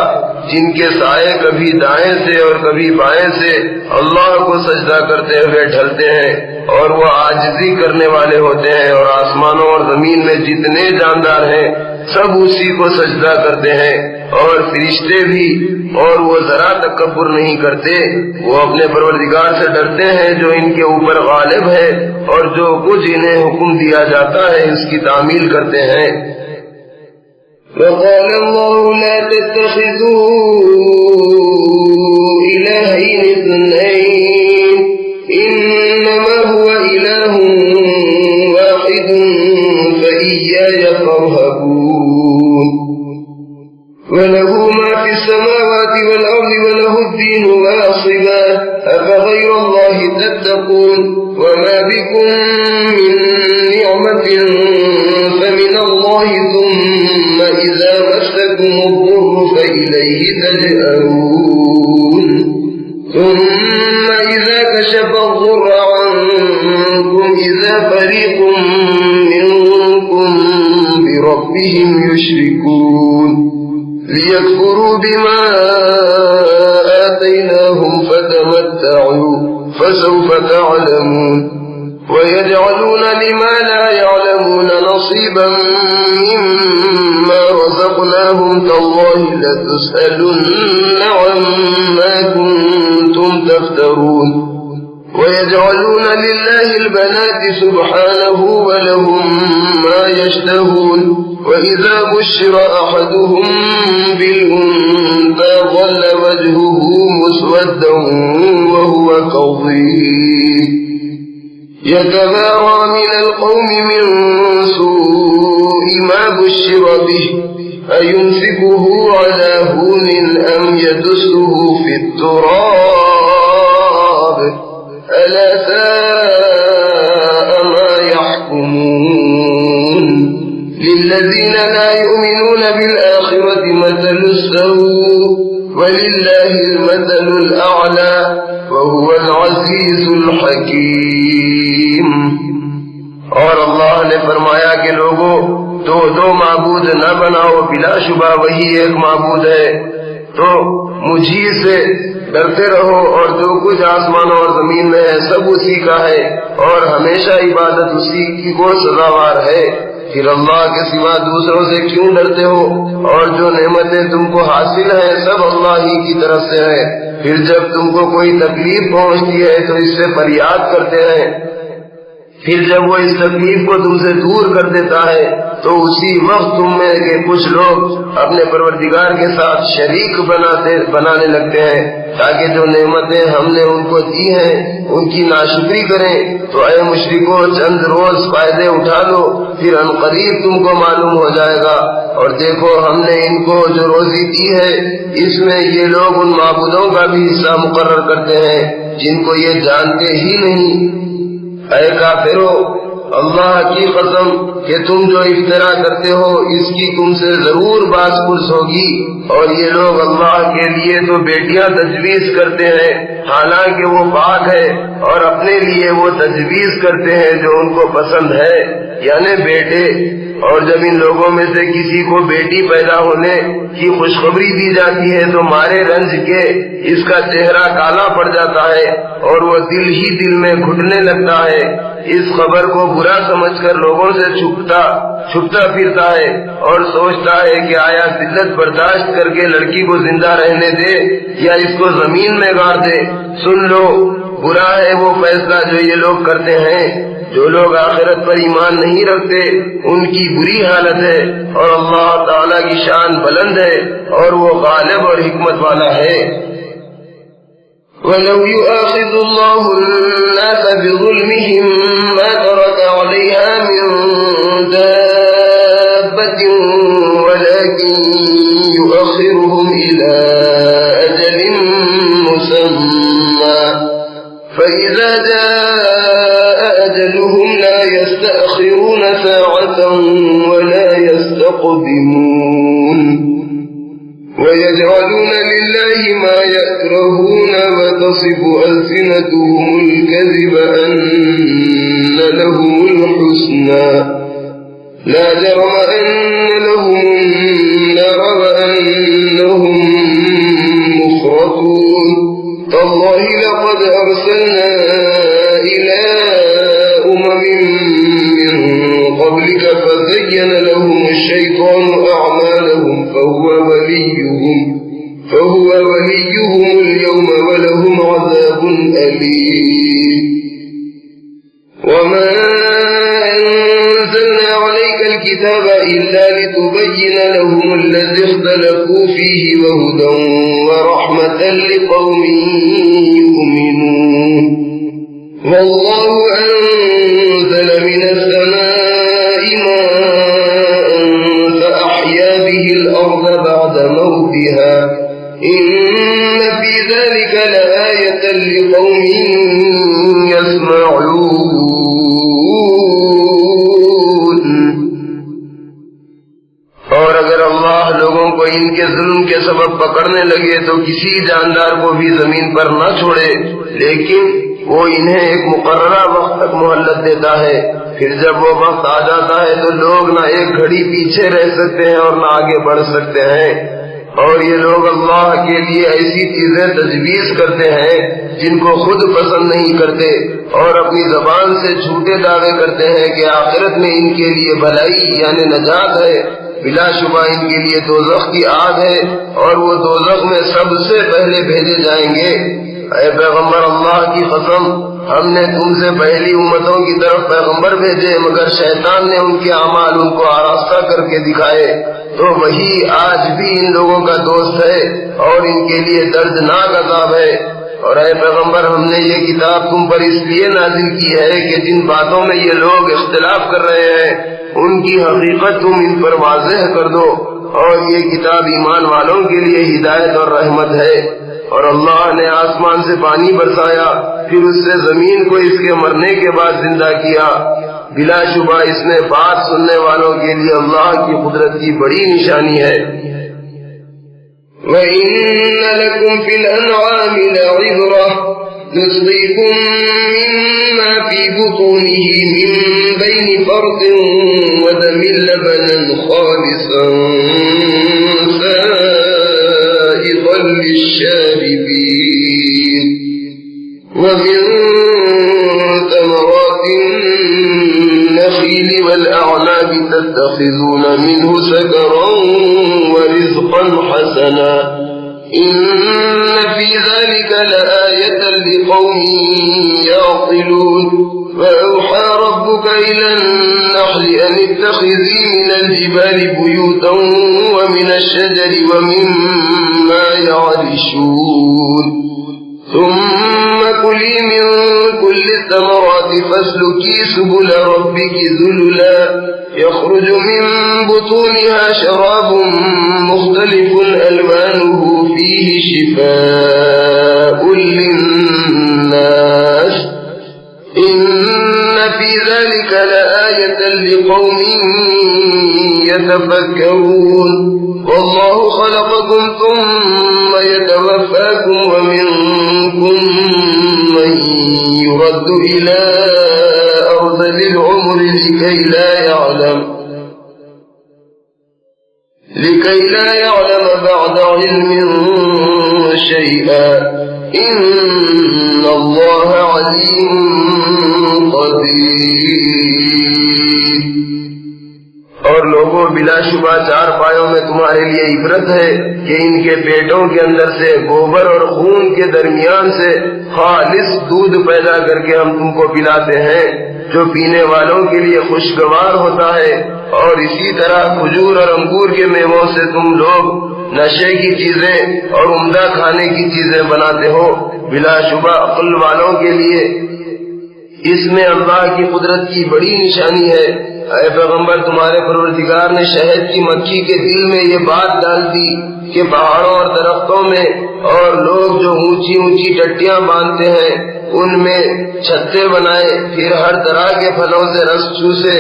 جن کے سائے کبھی دائیں سے اور کبھی بائیں سے اللہ کو سجدہ کرتے ہوئے ڈھلتے ہیں اور وہ عاجزی کرنے والے ہوتے ہیں، اور آسمانوں اور زمین میں جتنے جاندار ہیں سب اسی کو سجدہ کرتے ہیں اور فرشتے بھی، اور وہ ذرا تکبر نہیں کرتے. وہ اپنے پروردگار سے ڈرتے ہیں جو ان کے اوپر غالب ہے اور جو کچھ انہیں حکم دیا جاتا ہے اس کی تعمیل کرتے ہیں. وقال الله لا تتخذوا إلهين اثنين إنما هو إله واحد فإياي فارهبون. وله ما في السماوات والأرض وله الدين واصبا أفغير الله تتقون. وما بكم من نعمة فمن الله ثم إذا مسكم الضر فإليه تجأرون. ثم إذا كشف الضر عنكم إذا فريق منكم ربهم يشركون ليكفروا بما آتيناهم فتمتعوا فسوف تعلمون ويجعلون لما لا يعلمون نصيبا مما رزقناهم تالله لتسألن عما كنتم تفترون ويجعلون لله البنات سبحانه ولهم ما يشتهون وإذا بشر أحدهم بالأنثى ظل وجهه مسودا وهو كظيم يتبارى من القوم من سوء ما بشر به أيمسكه على هون أم يدسه في التراب ألا ساء ما يحكمون للذين لا يؤمنون بالآخرة مثل السوء ولله المثل الأعلى وهو العزيز الحکیم۔ اور اللہ نے فرمایا کہ لوگوں دو معبود نہ بناؤ، بلا شبہ وہی ایک معبود ہے، تو مجھے سے ڈرتے رہو، اور جو کچھ آسمانوں اور زمین میں ہے سب اسی کا ہے، اور ہمیشہ عبادت اسی کی کو سزاوار ہے۔ پھر اللہ کے سوا دوسروں سے کیوں ڈرتے ہو؟ اور جو نعمتیں تم کو حاصل ہیں سب اللہ ہی کی طرف سے ہیں۔ پھر جب تم کو کوئی تکلیف پہنچتی ہے تو اس سے فریاد کرتے ہیں، پھر جب وہ اس تکلیف کو تم سے دور کر دیتا ہے تو اسی وقت تم میں کے کچھ لوگ اپنے پروردگار کے ساتھ شریک بنانے لگتے ہیں تاکہ جو نعمتیں ہم نے ان کو دی ہیں ان کی ناشکری کریں۔ تو اے مشرکو چند روز فائدے اٹھا لو، پھر عنقریب تم کو معلوم ہو جائے گا۔ اور دیکھو ہم نے ان کو جو روزی دی ہے اس میں یہ لوگ ان معبودوں کا بھی حصہ مقرر کرتے ہیں جن کو یہ جانتے ہی نہیں۔ اے کافرو، اللہ کی قسم کہ تم جو افترا کرتے ہو اس کی تم سے ضرور باز پرس ہوگی، اور یہ لوگ اللہ کے لیے تو بیٹیاں تجویز کرتے ہیں حالانکہ وہ پاک ہے، اور اپنے لیے وہ تجویز کرتے ہیں جو ان کو پسند ہے یعنی بیٹے۔ اور جب ان لوگوں میں سے کسی کو بیٹی پیدا ہونے کی خوشخبری دی جاتی ہے تو مارے رنج کے اس کا چہرہ کالا پڑ جاتا ہے اور وہ دل ہی دل میں گھٹنے لگتا ہے۔ اس خبر کو برا سمجھ کر لوگوں سے چھپتا پھرتا ہے اور سوچتا ہے کہ آیا ذلت برداشت کر کے لڑکی کو زندہ رہنے دے یا اس کو زمین میں گاڑ دے۔ سن لو، برا ہے وہ فیصلہ جو یہ لوگ کرتے ہیں۔ جو لوگ آخرت پر ایمان نہیں رکھتے ان کی بری حالت ہے، اور اللہ تعالیٰ کی شان بلند ہے اور وہ غالب اور حکمت والا ہے۔ وَلَوْ يُؤَاخِذُ اللَّهُ النَّاسَ بِظُلْمِهِمْ مَا تَرَكَ عَلَيْهَا مِنْ دَابَّةٍ وَلَكِنْ يُؤَخِّرُهُمْ إِلَى أَجَلٍ مُّسَمًّى فَإِذَا جَاءَ أَجَلُهُمْ لَا يَسْتَأْخِرُونَ سَاعَةً وَلَا يَسْتَقْدِمُونَ وَيَجْعَلُونَ لِلَّهِ مَا يَكْرَهُونَ وَتَصِفُ أَلْسِنَتُهُمُ الْكَذِبَ أَنَّ لَهُمُ الْحُسْنَى لَا جَرَمَ أَنَّ لَهُمُ النَّارَ وَأَنَّهُمْ مُفْرَطُونَ تَاللَّهِ لَقَدْ أَرْسَلْنَا إِلَى أُمَمٍ مِّن قَبْلِكَ فَزَيَّنَ لَهُمُ الشَّيْطَانُ أَعْمَالَهُمْ فهو وليهم اليوم ولهم عذاب أليم وما أنزلنا عليك الكتاب إلا لتبين لهم الذي اختلفوا فيه وهدى ورحمة لقوم يؤمنون والله أنزل من السماء ماء فأحيا به الأرض بعد موتها إن في ذلك لآية لقوم يسمعون۔ اور اگر اللہ لوگوں کو ان کے ظلم کے سبب پکڑنے لگے تو کسی جاندار کو بھی زمین پر نہ چھوڑے، لیکن وہ انہیں ایک مقررہ وقت تک مہلت دیتا ہے، پھر جب وہ وقت آ جاتا ہے تو لوگ نہ ایک گھڑی پیچھے رہ سکتے ہیں اور نہ آگے بڑھ سکتے ہیں، اور یہ لوگ اللہ کے لیے ایسی چیزیں تجویز کرتے ہیں جن کو خود پسند نہیں کرتے، اور اپنی زبان سے جھوٹے دعوے کرتے ہیں کہ آخرت میں ان کے لیے بھلائی یعنی نجات ہے۔ بلا شبہ ان کے لیے دوزخ کی آگ ہے اور وہ دوزخ میں سب سے پہلے بھیجے جائیں گے۔ اے پیغمبر، اللہ کی قسم، ہم نے تم سے پہلی امتوں کی طرف پیغمبر بھیجے، مگر شیطان نے ان کے اعمال ان کو آراستہ کر کے دکھائے، تو وہی آج بھی ان لوگوں کا دوست ہے اور ان کے لیے دردناک عذاب ہے۔ اور اے پیغمبر، ہم نے یہ کتاب تم پر اس لیے نازل کی ہے کہ جن باتوں میں یہ لوگ اختلاف کر رہے ہیں ان کی حقیقت تم ان پر واضح کر دو، اور یہ کتاب ایمان والوں کے لیے ہدایت اور رحمت ہے۔ اور اللہ نے آسمان سے پانی برسایا، پھر اس سے زمین کو اس کے مرنے کے بعد زندہ کیا، بلا شبہ اس میں بات سننے والوں کے لیے اللہ کی قدرت کی بڑی نشانی ہے۔ وَإِنَّ لَكُمْ فِي الْأَنْعَامِ لَعِبْرَةً نُسْقِيكُم مِّمَّا فِي بُطُونِهِ مِن بَيْنِ فَرْثٍ وَدَمٍ لَبَنًا خَالِصًا سَائِغًا لِّلشَّارِبِينَ وَمِن ثَمَرَاتِ النَّخِيلِ وَالْأَعْنَابِ تَتَّخِذُونَ مِنْهُ سَكَرًا وَرِزْقًا حَسَنًا إِنَّ فِي ذَلِكَ لَآيَةً لِقَوْمٍ يَعْقِلُونَ وَأَوْحَى رَبُّكَ إِلَى النَّحْلِ أَنِ اتَّخِذِي مِنَ الْجِبَالِ بُيُوتًا وَمِنَ الشَّجَرِ وَمِمَّا يَعْرِشُونَ ثُمَّ كُلِي مِن كُلِّ الثَّمَرَاتِ فَاسْلُكِي سُبُلَ رَبِّكِ ذُلُلًا يَخْرُجُ مِن بُطُونِهَا شَرَابٌ مُخْتَلِفٌ أَلْوَانُهُ فِيهِ شِفَاءٌ لِّلنَّاسِ إِنَّ فِي ذَلِكَ لَآيَةً لِقَوْمٍ يَتَفَكَّرُونَ وَاللَّهُ خَلَقَكُمْ ثُمَّ يَتَوَفَّاكُمْ وَمِنكُم مَّن يُرَدُّ إِلَىٰ أَرْذَلِ الْعُمُرِ لكي لا يعلم بعد علم شيئا إن الله عليم قدير۔ اور لوگوں، بلا شبہ چار پایوں میں تمہارے لیے عبرت ہے کہ ان کے پیٹوں کے اندر سے گوبر اور خون کے درمیان سے خالص دودھ پیدا کر کے ہم تم کو پلاتے ہیں جو پینے والوں کے لیے خوشگوار ہوتا ہے، اور اسی طرح کھجور اور انگور کے میووں سے تم لوگ نشے کی چیزیں اور عمدہ کھانے کی چیزیں بناتے ہو۔ بلا شبہ عقل والوں کے لیے اس میں اللہ کی قدرت کی بڑی نشانی ہے۔ اے پیغمبر، تمہارے پروردگار نے شہد کی مکھی کے دل میں یہ بات ڈال دی کہ پہاڑوں اور درختوں میں اور لوگ جو اونچی اونچی ٹٹیاں باندھتے ہیں ان میں چھتے بنائے، پھر ہر طرح کے پھلوں سے رس چوسے،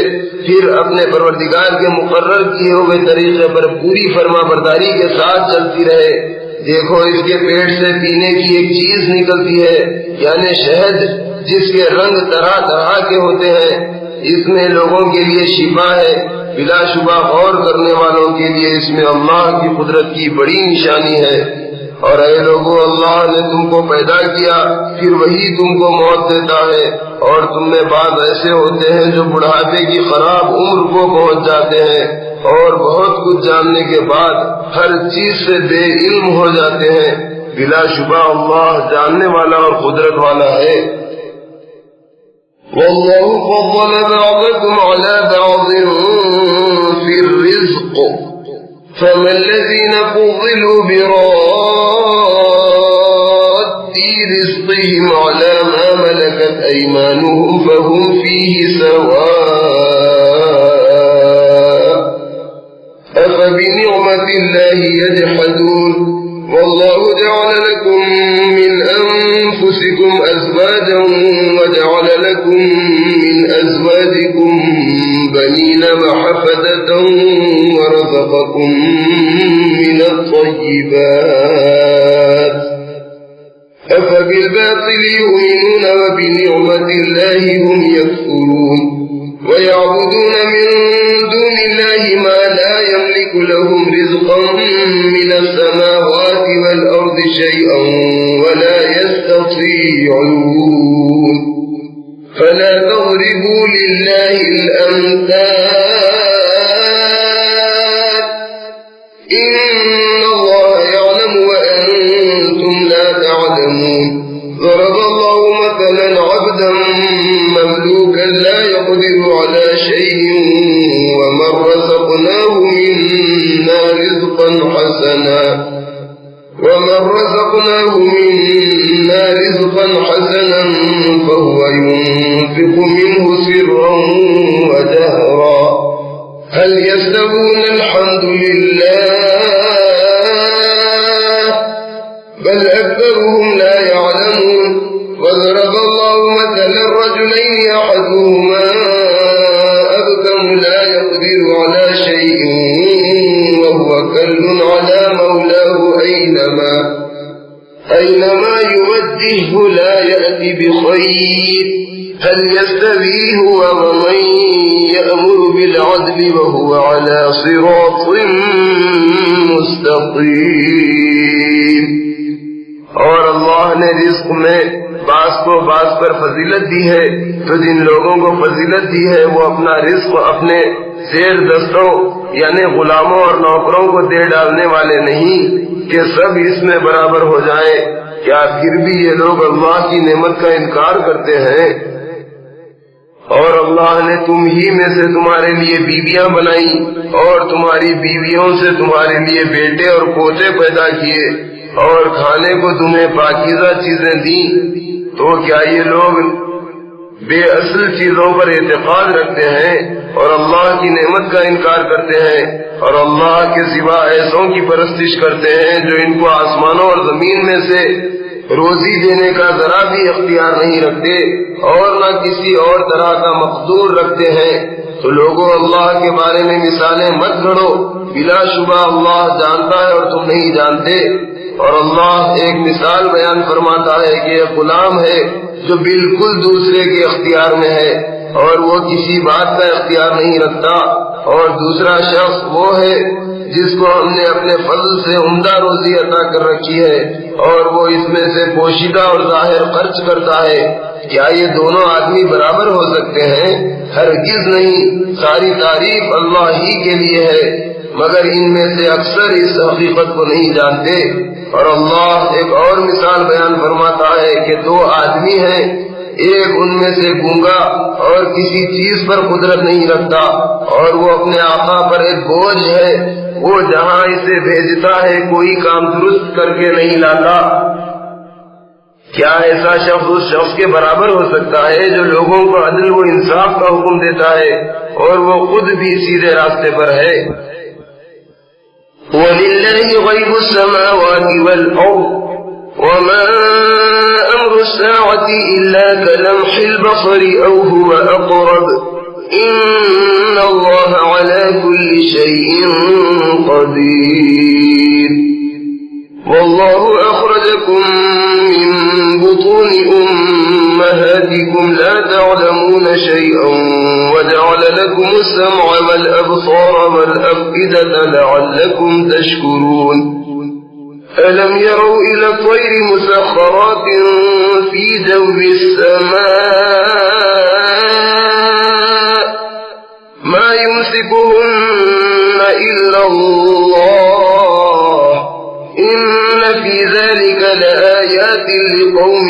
پھر اپنے پروردگار کے مقرر کیے ہوئے طریقے پر پوری فرما برداری کے ساتھ چلتی رہے۔ دیکھو، اس کے پیٹ سے پینے کی ایک چیز نکلتی ہے، یعنی شہد، جس کے رنگ طرح طرح کے ہوتے ہیں، اس میں لوگوں کے لیے شفا ہے۔ بلا شبہ غور کرنے والوں کے لیے اس میں اللہ کی قدرت کی بڑی نشانی ہے۔ اور اے لوگوں، اللہ نے تم کو پیدا کیا، پھر وہی تم کو موت دیتا ہے، اور تم میں بعض ایسے ہوتے ہیں جو بڑھاپے کی خراب عمر کو پہنچ جاتے ہیں اور بہت کچھ جاننے کے بعد ہر چیز سے بے علم ہو جاتے ہیں۔ بلا شبہ اللہ جاننے والا اور قدرت والا ہے۔ والله فضل بعضكم على بعض في الرزق فما الذين فضلوا براد رزقهم على ما ملكت أيمانهم فهم فيه سواء أفبنعمة الله يجحدون والله جعل لكم من أنفسكم أزواجا وجعل لكم من أزواجكم بنين وحفدة ورزقكم من الطيبات أفبالباطل يؤمنون بنعمة الله هم يكفرون ويعبدون من دون الله ما لا يملك لهم رزقا من السماوات والأرض شيئا ولا يستطيعون فلا تضربوا لله الأمثال إن الله يعلم وأنتم لا تعلمون ضرب الله مثلا عبدا مملوكا لا يقدر على شيء ومن رزقناه منا رزقا حسنا فهو ينفق منه سرا وجهرا هل يستوون الحمد لله بل أكثرهم لا يعلمون وضرب الله مثلا رجلين أحدهما أبكم لا يقدر على شيء وهو كل على مولاه أينما يوجهه لا يأتي بخير هل يستوي هو ومن يأمر بالعدل وهو على صراط مستقيم اور اللہ نے رزق میں بعض کو بعض پر فضیلت دی ہے تو جن لوگوں کو فضیلت دی ہے وہ اپنا رزق اپنے زیر دستوں یعنی غلاموں اور نوکروں کو دے ڈالنے والے نہیں کہ سب اس میں برابر ہو جائیں کیا پھر بھی یہ لوگ اللہ کی نعمت کا انکار کرتے ہیں اور اللہ نے تم ہی میں سے تمہارے لیے بیویاں بنائی اور تمہاری بیویوں سے تمہارے لیے بیٹے اور پوتے پیدا کیے اور کھانے کو تمہیں پاکیزہ چیزیں دیں تو کیا یہ لوگ بے اصل چیزوں پر اعتقاد رکھتے ہیں اور اللہ کی نعمت کا انکار کرتے ہیں اور اللہ کے سوا ایسوں کی پرستش کرتے ہیں جو ان کو آسمانوں اور زمین میں سے روزی دینے کا ذرا بھی اختیار نہیں رکھتے اور نہ کسی اور طرح کا مقدور رکھتے ہیں تو لوگوں اللہ کے بارے میں مثالیں مت گھڑو بلا شبہ اللہ جانتا ہے اور تم نہیں جانتے اور اللہ ایک مثال بیان فرماتا ہے کہ ایک غلام ہے جو بالکل دوسرے کے اختیار میں ہے اور وہ کسی بات کا اختیار نہیں رکھتا اور دوسرا شخص وہ ہے جس کو ہم نے اپنے فضل سے عمدہ روزی عطا کر رکھی ہے اور وہ اس میں سے پوشیدہ اور ظاہر خرچ کرتا ہے کیا یہ دونوں آدمی برابر ہو سکتے ہیں ہرگز نہیں ساری تعریف اللہ ہی کے لیے ہے مگر ان میں سے اکثر اس حقیقت کو نہیں جانتے اور اللہ ایک اور مثال بیان فرماتا ہے کہ دو آدمی ہیں ایک ان میں سے گونگا اور کسی چیز پر قدرت نہیں رکھتا اور وہ اپنے آقا پر ایک بوجھ ہے وہ جہاں اسے بھیجتا ہے کوئی کام درست کر کے نہیں لاتا کیا ایسا شخص اس شخص کے برابر ہو سکتا ہے جو لوگوں کو عدل و انصاف کا حکم دیتا ہے اور وہ خود بھی سیدھے راستے پر ہے وَلِلَّهِ غَيْبُ السَّمَاوَاتِ وَالْأَرْضِ وَمَا أَمْرُ السَّاعَةِ إِلَّا كَلَمْحِ الْبَصَرِ أَوْ هُوَ أَقْرَبُ إِنَّ اللَّهَ عَلَى كُلِّ شَيْءٍ قَدِيرٌ وَاللَّهُ أَخْرَجَكُم مِّن بُطُونِ أُمَّهَاتِكُمْ لَا تَعْلَمُونَ شَيْئًا وَجَعَلَ لَكُمُ السَّمْعَ وَالْأَبْصَارَ وَالْأَفْئِدَةَ لَعَلَّكُمْ تَشْكُرُونَ أَلَمْ يَرَوْا إِلَى الطَّيْرِ مُسَخَّرَاتٍ فِي جَوِّ السَّمَاءِ مَا يُمْسِكُهُنَّ إِلَّا اللَّهُ إِنَّ فِي ذَلِكَ لَآيَاتٍ لِقَوْمٍ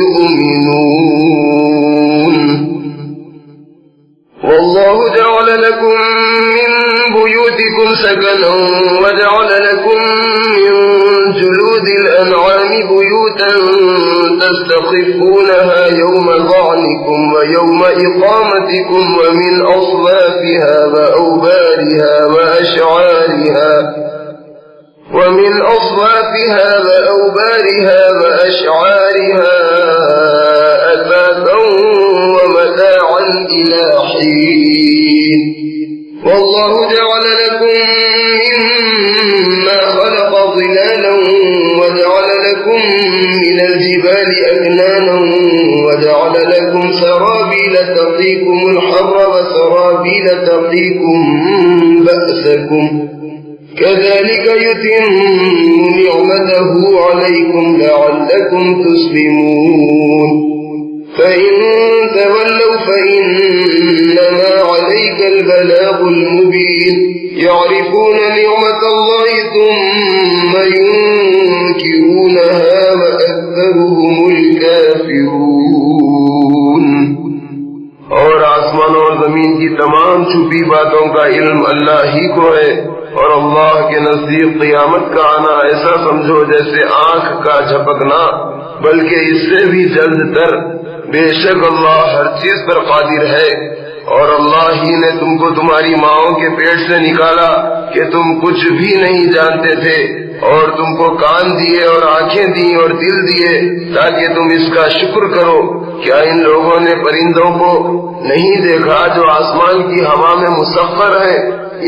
يُؤْمِنُونَ وَاللَّهُ جَعَلَ لَكُم مِّن بُيُوتِكُمْ سَكَنًا وَجَعَلَ لَكُم مِّن جُلُودِ الْأَنْعَامِ بُيُوتًا تَسْتَخِفُّونَهَا يَوْمَ ظَعْنِكُمْ وَيَوْمَ إِقَامَتِكُمْ وَمِنْ أَصْوَافِهَا وَأَوْبَارِهَا وَأَشْعَارِهَا أَثَاثًا وَمَتَاعًا إِلَى حِينٍ وَاللَّهُ جَعَلَ لَكُم مِّمَّا خَلَقَ ظِلَالًا وَجَعَلَ لَكُم مِّنَ الْجِبَالِ أَكْنَانًا لكم سرابيل تقيكم الحر وسرابيل تقيكم بأسكم كذلك يتم نعمته عليكم لعلكم تسلمون فإن تولوا فإنما عليك البلاغ المبين يعرفون نعمة الله ثم ينكرونها وأكثرهم الكافرون. اور آسمانوں اور زمین کی تمام چھپی باتوں کا علم اللہ ہی کو ہے، اور اللہ کے نزدیک قیامت کا آنا ایسا سمجھو جیسے آنکھ کا جھپکنا، بلکہ اس سے بھی جلد تر. بے شک اللہ ہر چیز پر قادر ہے. اور اللہ ہی نے تم کو تمہاری ماؤں کے پیٹ سے نکالا کہ تم کچھ بھی نہیں جانتے تھے، اور تم کو کان دیے اور آنکھیں دی اور دل دیے تاکہ تم اس کا شکر کرو. کیا ان لوگوں نے پرندوں کو نہیں دیکھا جو آسمان کی ہوا میں مسخر ہے؟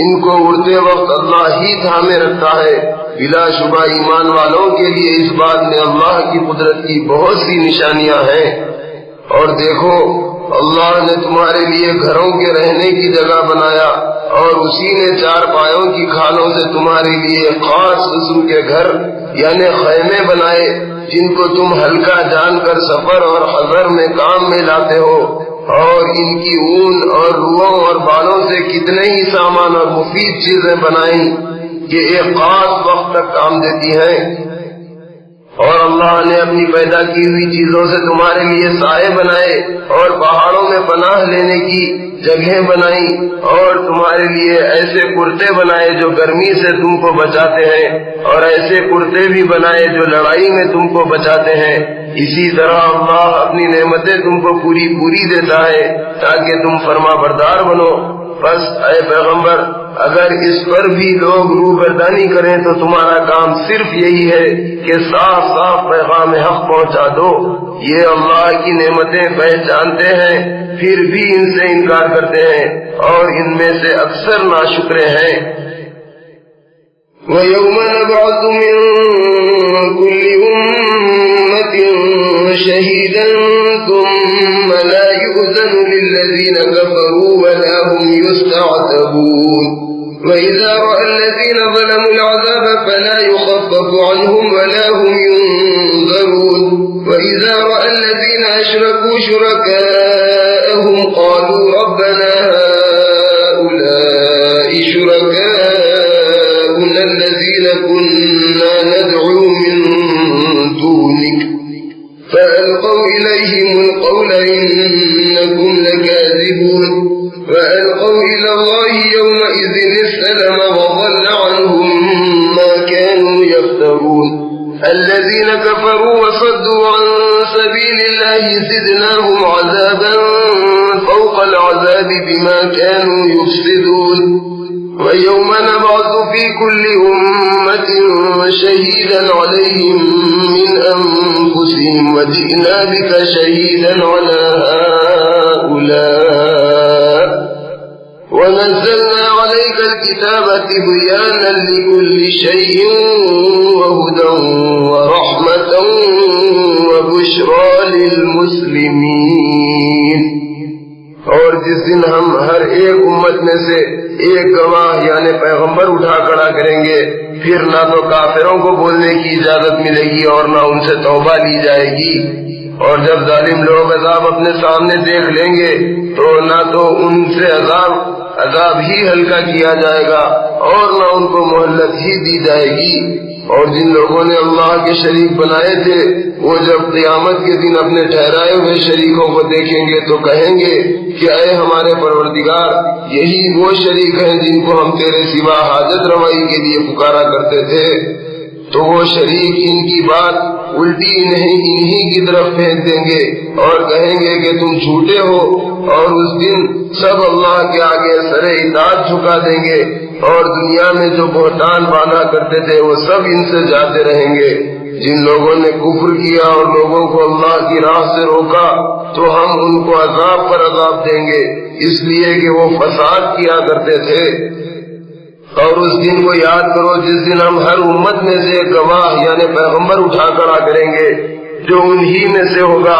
ان کو اڑتے وقت اللہ ہی تھامے رکھتا ہے. بلا شبہ ایمان والوں کے لیے اس بات میں اللہ کی قدرت کی بہت سی نشانیاں ہیں. اور دیکھو اللہ نے تمہارے لیے گھروں کے رہنے کی جگہ بنایا، اور اسی نے چار پایوں کی کھالوں سے تمہارے لیے خاص قسم کے گھر یعنی خیمے بنائے، جن کو تم ہلکا جان کر سفر اور حضر میں کام میں لاتے ہو. اور ان کی اون اور روحوں اور بالوں سے کتنے ہی سامان اور مفید چیزیں بنائیں کہ ایک خاص وقت تک کام دیتی ہیں. اور اللہ نے اپنی پیدا کی ہوئی چیزوں سے تمہارے لیے سائے بنائے، اور پہاڑوں میں پناہ لینے کی جگہیں بنائی، اور تمہارے لیے ایسے کرتے بنائے جو گرمی سے تم کو بچاتے ہیں، اور ایسے کرتے بھی بنائے جو لڑائی میں تم کو بچاتے ہیں. اسی طرح اللہ اپنی نعمتیں تم کو پوری پوری دیتا ہے تاکہ تم فرما بردار بنو. بس اے پیغمبر اگر اس پر بھی لوگ روگردانی کریں تو تمہارا کام صرف یہی ہے کہ صاف صاف پیغام حق پہنچا دو. یہ اللہ کی نعمتیں پہچانتے ہیں پھر بھی ان سے انکار کرتے ہیں، اور ان میں سے اکثر ناشکرے ہیں. وَيَوْمَ نَبْعَثُ مِن كُلِّ أُمَّةٍ شَهِيدًا ثُمَّ لَا يُؤْذَنُ لِلَّذِينَ كَفَرُوا وَلَا هُمْ يُسْتَعْتَبُونَ وَإِذَا رَأَى الَّذِينَ ظَلَمُوا الْعَذَابَ فَلَا يُخَفَّفُ عَنْهُمْ وَلَا هُمْ يُنظَرُونَ وَإِذَا رَأَى الَّذِينَ أَشْرَكُوا شُرَكَاءَهُمْ قَالُوا رَبَّنَا هَؤُلَاءِ شُرَكَاؤُنَا الَّذِينَ كُنَّا نَدْعُو مِن دُونِكَ فَأَلْقَوْا إِلَيْهِمُ الْقَوْلَ إِنَّكُمْ لَكَاذِبُونَ وَأَلْقَوْا إِلَى اللَّهِ يَوْمَئِذٍ السَّلَمَ وَضَلَّ عَنْهُمْ مَا كَانُوا يَفْتَرُونَ الَّذِينَ كَفَرُوا وَصَدُّوا عَن سَبِيلِ اللَّهِ زِدْنَاهُمْ عَذَابًا فَوْقَ الْعَذَابِ بِمَا كَانُوا يُفْسِدُونَ وَيَوْمَ نَبْعَثُ فِي كُلِّ أُمَّةٍ شَهِيدًا عَلَيْهِمْ مِنْ أَنفُسِهِمْ وَجِئْنَا بِكَ شَهِيدًا عَلَى هَؤُلَاءِ وَنَزَّلْنَا عَلَيْكَ الْكِتَابَ تِبْيَانًا لِكُلِّ شَيْءٍ وَهُدًى وَرَحْمَةً وَبُشْرَى لِلْمُسْلِمِينَ. اور جس دن ہم ہر ایک امت میں سے ایک گواہ یعنی پیغمبر اٹھا کھڑا کریں گے، پھر نہ تو کافروں کو بولنے کی اجازت ملے گی اور نہ ان سے توبہ لی جائے گی. اور جب ظالم لوگ عذاب اپنے سامنے دیکھ لیں گے تو نہ تو ان سے عذاب ہی ہلکا کیا جائے گا اور نہ ان کو مہلت ہی دی جائے گی. اور جن لوگوں نے اللہ کے شریک بنائے تھے وہ جب قیامت کے دن اپنے ٹھہرائے ہوئے شریکوں کو دیکھیں گے تو کہیں گے کہ اے ہمارے پروردگار، یہی وہ شریک ہیں جن کو ہم تیرے سوا حاجت روائی کے لیے پکارا کرتے تھے. تو وہ شریک ان کی بات الٹی انہی کی طرف پھینک دیں گے اور کہیں گے کہ تم جھوٹے ہو. اور اس دن سب اللہ کے آگے سر اطاعت جھکا دیں گے، اور دنیا میں جو بہتان باندھا کرتے تھے وہ سب ان سے جاتے رہیں گے. جن لوگوں نے کفر کیا اور لوگوں کو اللہ کی راہ سے روکا تو ہم ان کو عذاب پر عذاب دیں گے، اس لیے کہ وہ فساد کیا کرتے تھے. اور اس دن کو یاد کرو جس دن ہم ہر امت میں سے ایک گواہ یعنی پیغمبر اٹھا کر کریں گے جو انہی میں سے ہوگا.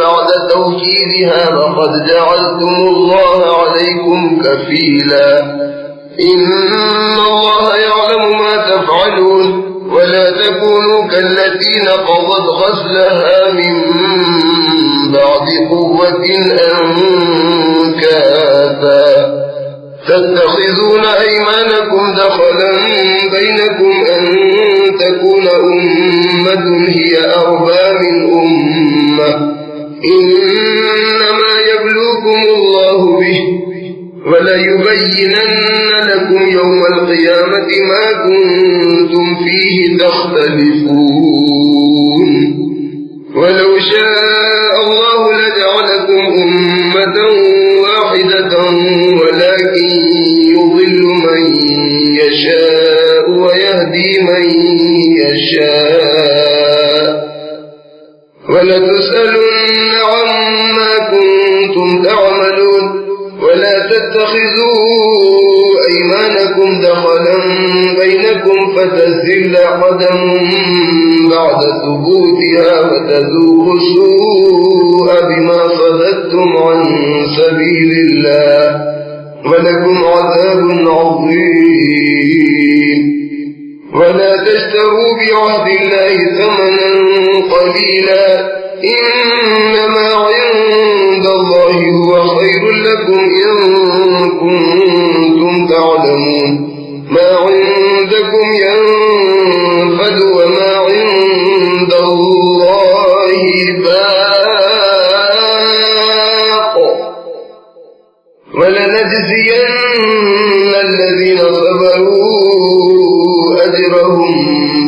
بعد توكيدها وقد جعلتم الله عليكم كفيلا إن الله يعلم ما تفعلون ولا تكونوا كالتي نقضت غزلها من بعد قوة أنكاثا تتخذون أيمانكم دخلا بينكم أن تكون أمة هي أربى من أمة إنما يبلوكم الله به وليبينن لكم يوم القيامة ما كنتم فيه تختلفون ولو شاء الله لجعلكم أمة واحدة ولكن يضل من يشاء ويهدي من يشاء ولتسألن عما كنتم تعملون ولا تتخذوا أيمانكم دخلا بينكم فتزل قدم بعد ثبوتها وتذوقوا السوء بما صددتم عن سبيل الله ولكم عذاب عظيم ولا تشتروا بعهد الله ثمنا قليلا إنما عند الله هو خير لكم إن كنتم تعلمون ما عندكم ينفد وما عند الله باق ولنجزين الذين صبروا أجرهم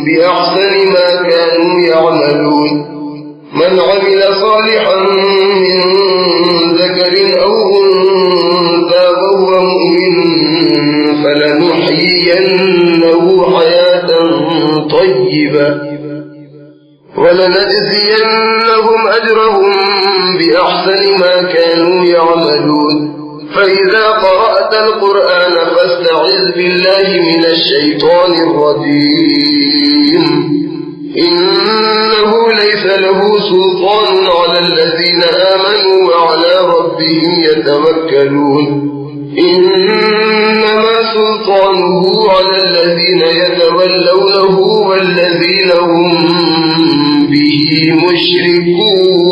بأحسن ما كانوا يعملون من عمل صالحا من ذكر أو أنثى وهو مؤمن فلنحيينه حياة طيبة ولنجزينهم أجرهم بأحسن ما كانوا يعملون فإذا قرأت القرآن فاستعذ بالله من الشيطان الرجيم إنه ليس له سلطان على الذين آمنوا وعلى ربهم يتوكلون إنما سلطانه على الذين يتولونه والذين هم به مشركون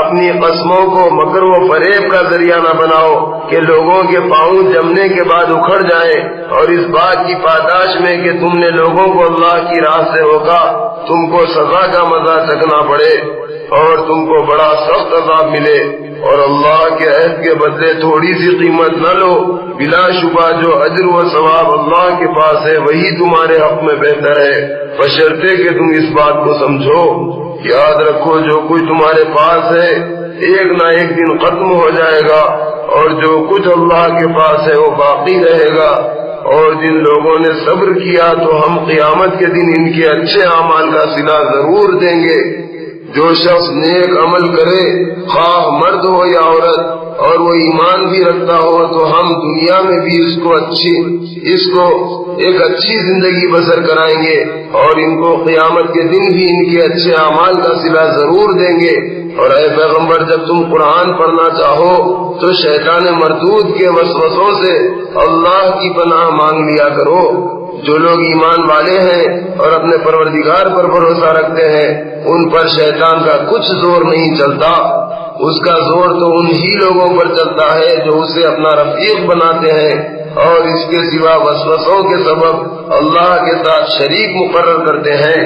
اپنی قسموں کو مکر و فریب کا ذریعہ نہ بناؤ کہ لوگوں کے پاؤں جمنے کے بعد اکھڑ جائیں، اور اس بات کی پاداش میں کہ تم نے لوگوں کو اللہ کی راہ سے روکا تم کو سزا کا مزہ چکھنا پڑے اور تم کو بڑا سخت عذاب ملے۔ اور اللہ کے عہد کے بدلے تھوڑی سی قیمت نہ لو، بلا شبہ جو اجر و ثواب اللہ کے پاس ہے وہی تمہارے حق میں بہتر ہے، بشرطے کہ تم اس بات کو سمجھو۔ یاد رکھو جو کچھ تمہارے پاس ہے ایک نہ ایک دن ختم ہو جائے گا، اور جو کچھ اللہ کے پاس ہے وہ باقی رہے گا۔ اور جن لوگوں نے صبر کیا تو ہم قیامت کے دن ان کے اچھے اعمال کا صلہ ضرور دیں گے۔ جو شخص نیک عمل کرے خواہ مرد ہو یا عورت اور وہ ایمان بھی رکھتا ہو تو ہم دنیا میں بھی اس کو ایک اچھی زندگی بسر کرائیں گے، اور ان کو قیامت کے دن بھی ان کے اچھے اعمال کا صلہ ضرور دیں گے۔ اور اے پیغمبر جب تم قرآن پڑھنا چاہو تو شیطان مردود کے وسوسوں سے اللہ کی پناہ مانگ لیا کرو۔ جو لوگ ایمان والے ہیں اور اپنے پروردگار پر بھروسہ رکھتے ہیں ان پر شیطان کا کچھ زور نہیں چلتا، اس کا زور تو انہی لوگوں پر چلتا ہے جو اسے اپنا رفیق بناتے ہیں اور اس کے سوا وسوسوں کے سبب اللہ کے ساتھ شریک مقرر کرتے ہیں۔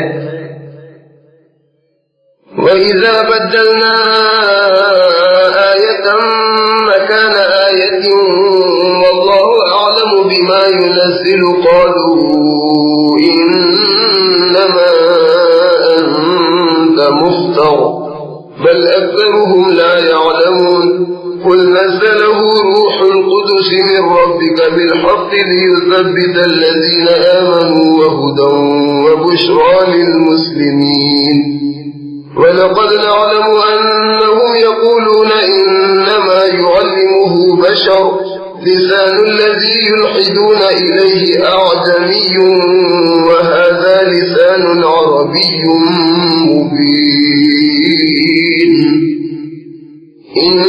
وَإِذَا بَدَّلْنَا آيَةً مَكَانَ آيَةٍ وَاللَّهُ أَعْلَمُ بِمَا يُنَزِّلُ قَالُوا إِنَّمَا أَنْتَ مُفْتَرٍ بَلْ أَكْثَرُهُمْ لَا يَعْلَمُونَ قُلْ نَزَّلَهُ رُوحُ الْقُدُسِ مِنْ رَبِّكَ بِالْحَقِّ لِيُثَبِّتَ الَّذِينَ آمَنُوا وَهُدًى وَبُشْرَى لِلْمُسْلِمِينَ وَلَقَدْ نَعْلَمُ أَنَّهُمْ يَقُولُونَ إِنَّمَا يُعَلِّمُهُ بَشَرٌ لِسَانُ الَّذِي يُلْحِدُونَ إِلَيْهِ أَعْجَمِيٌّ وَهَذَا لِسَانٌ عَرَبِيٌّ مُبِينٌ إِنَّ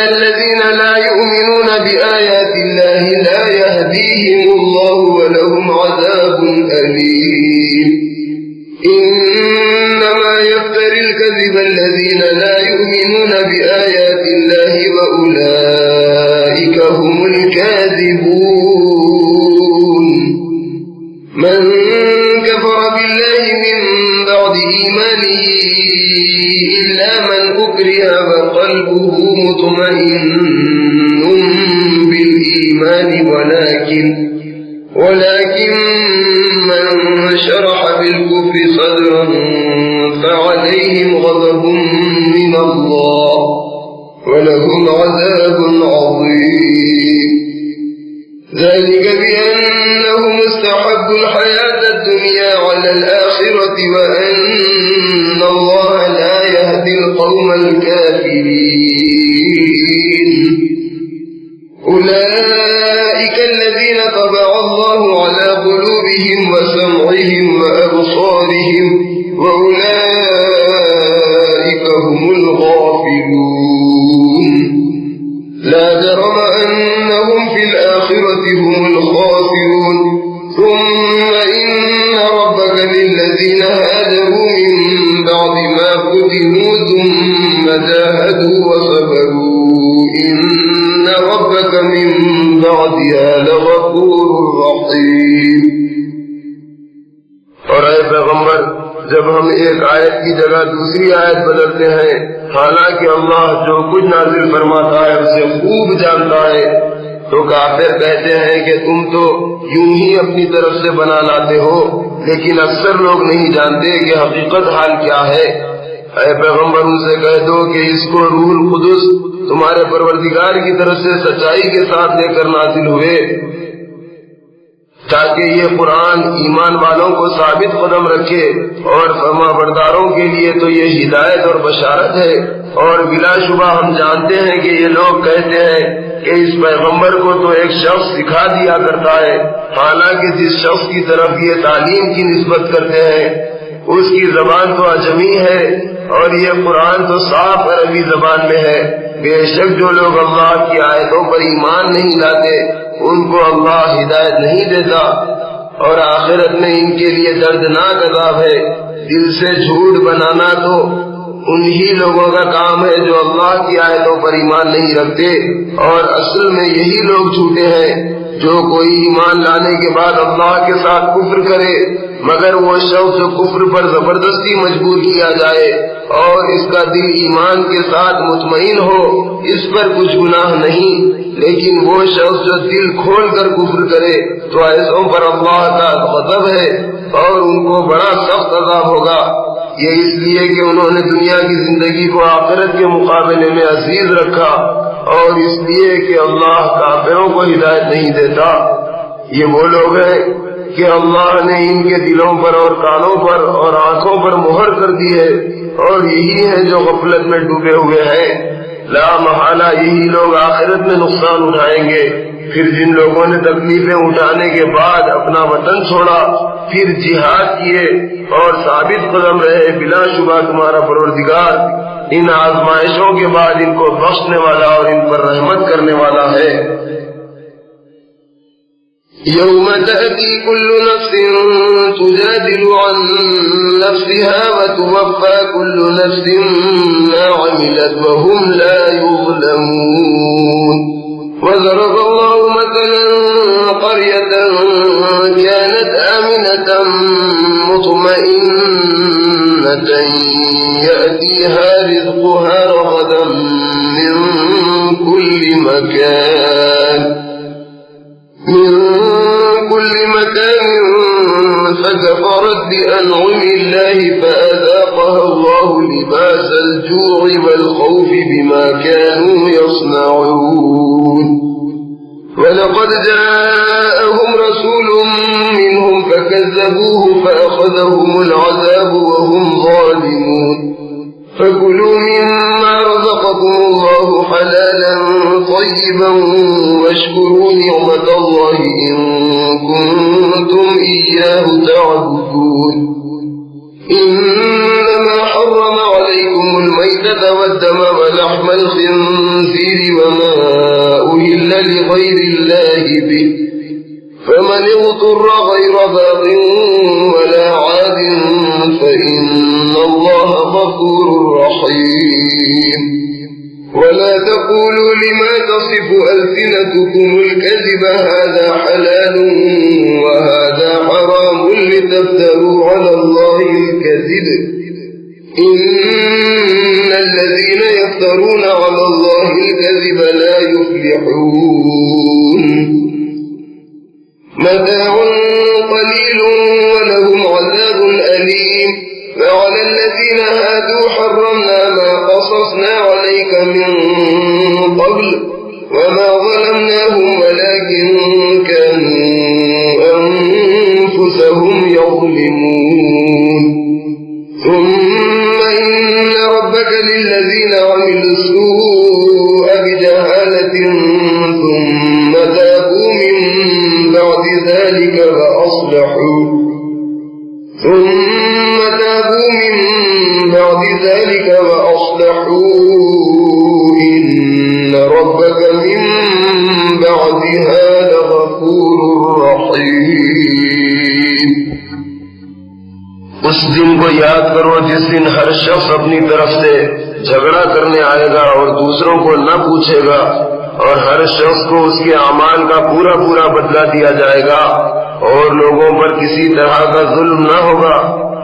الَّذِينَ لَا يُؤْمِنُونَ بِآيَاتِ اللَّهِ لَا يَهْدِيهِمُ اللَّهُ وَلَهُمْ عَذَابٌ أَلِيمٌ إِنَّمَا يَفْتَرِي الْكَذِبَ الَّذِينَ لَا يُؤْمِنُونَ بِآيَاتِ اللَّهِ وَأُولَئِكَ هُمُ الْكَاذِبُونَ مَنْ كَفَرَ بِاللَّهِ مِنْ بَعْدِ إِيمَانِهِ إِلَّا مَنْ أُكْرِهَ وَقَلْبُهُ مُطْمَئِنٌّ بِالْإِيمَانِ ولكن من شرح بالكفر صدرا فعليهم غضب من الله ولهم عذاب عظيم ذلك بأنهم استحبوا الحياة الدنيا على الآخرة وأن الله لا يهدي القوم الكافرين أولئك الذين طبع الله على قلوبهم وسمعهم وأبصارهم وأولئك هم الغافلون لا جرم أنهم في الآخرة هم الخاسرون ثم إن ربك للذين هاجروا من بعد ما فتنوا ثم جاهدوا وصبروا إن ربك من بعدها لغفور رحيم۔ اور اے پیغمبر جب ہم ایک آیت کی جگہ دوسری آیت بدلتے ہیں حالانکہ اللہ جو کچھ نازل فرماتا ہے اسے خوب جانتا ہے تو کافر کہتے ہیں کہ تم تو یوں ہی اپنی طرف سے بنا لاتے ہو، لیکن اکثر لوگ نہیں جانتے کہ حقیقت حال کیا ہے۔ اے پیغمبر ان سے کہہ دو کہ اس کو روح القدس تمہارے پروردگار کی طرف سے سچائی کے ساتھ لے کر نازل ہوئے تاکہ یہ قرآن ایمان والوں کو ثابت قدم رکھے، اور فرما برداروں کے لیے تو یہ ہدایت اور بشارت ہے۔ اور بلا شبہ ہم جانتے ہیں کہ یہ لوگ کہتے ہیں کہ اس پیغمبر کو تو ایک شخص سکھا دیا کرتا ہے، حالانکہ جس شخص کی طرف یہ تعلیم کی نسبت کرتے ہیں اس کی زبان تو اجمی ہے اور یہ قرآن تو صاف عربی زبان میں ہے۔ بے شک جو لوگ اللہ کی آیتوں پر ایمان نہیں لاتے ان کو اللہ ہدایت نہیں دیتا، اور آخرت میں ان کے لیے دردناک عذاب ہے۔ دل سے جھوٹ بنانا تو انہی لوگوں کا کام ہے جو اللہ کی آیتوں پر ایمان نہیں رکھتے، اور اصل میں یہی لوگ جھوٹے ہیں۔ جو کوئی ایمان لانے کے بعد اللہ کے ساتھ کفر کرے، مگر وہ شخص جو کفر پر زبردستی مجبور کیا جائے اور اس کا دل ایمان کے ساتھ مطمئن ہو، اس پر کچھ گناہ نہیں، لیکن وہ شخص جو دل کھول کر کفر کرے تو ایسوں پر اللہ کا غضب ہے اور ان کو بڑا سخت عذاب ہوگا۔ یہ اس لیے کہ انہوں نے دنیا کی زندگی کو آخرت کے مقابلے میں عزیز رکھا، اور اس لیے کہ اللہ کافروں کو ہدایت نہیں دیتا۔ یہ وہ لوگ ہیں کہ اللہ نے ان کے دلوں پر اور کانوں پر اور آنکھوں پر مہر کر دی ہے، اور یہی ہیں جو غفلت میں ڈوبے ہوئے ہیں۔ لا محالہ یہی لوگ آخرت میں نقصان اٹھائیں گے۔ پھر جن لوگوں نے تکلیفیں اٹھانے کے بعد اپنا وطن چھوڑا، پھر جہاد کیے اور ثابت قدم رہے، بلا شبہ تمہارا پروردگار ان آزمائشوں کے بعد ان کو بخشنے والا اور ان پر رحمت کرنے والا ہے۔ یوم تأتی کل نفس تجادل عن نفسها وتوفى كل نفس ما عملت وهم لا يظلمون۔ وضرب الله مثلا قرية كانت آمنة مطمئنة يأتيها رزقها رغدا من كل مكان فكفرت بأنعم الله فأذاقها الله لباس الجوع والخوف بما كانوا يصنعون۔ ولقد جاءهم رسول منهم فكذبوه فأخذهم العذاب وهم ظالمون۔ فكلوا مما رزقكم الله حلالا طيبا واشكروا نعمة الله إن كنتم إياه تعبدون۔ إنما حرم عليكم الميتة والدم ولحم الخنزير وما أهل لغير الله به، فمن اضطر غير باغ ولا عاد فإن الله غفور رحيم۔ ولا تقولوا لما تصف ألسنتكم الكذب هذا حلال وهذا حرام لتفتروا على الله الكذب، إن الذين يفترون على الله الكذب لا يفلحون۔ متاع قليل ولهم عذاب أليم۔ وعلى الذين هادوا حرمنا ما قصصنا عليك من قبل وما ظلمناهم ولكن كانوا أنفسهم يظلمون۔ ثم إن ربك للذين عملوا السوء بجهالة ثم تابوا من بعد ذلك وأصلحوا إن ربك من بعدها لغفور رحيم۔ اس دن کو یاد کرو جس دن ہر شخص اپنی طرف سے جھگڑا کرنے آئے گا اور دوسروں کو نہ پوچھے گا، اور ہر شخص کو اس کے اعمال کا پورا پورا بدلہ دیا جائے گا، اور لوگوں پر کسی طرح کا ظلم نہ ہوگا۔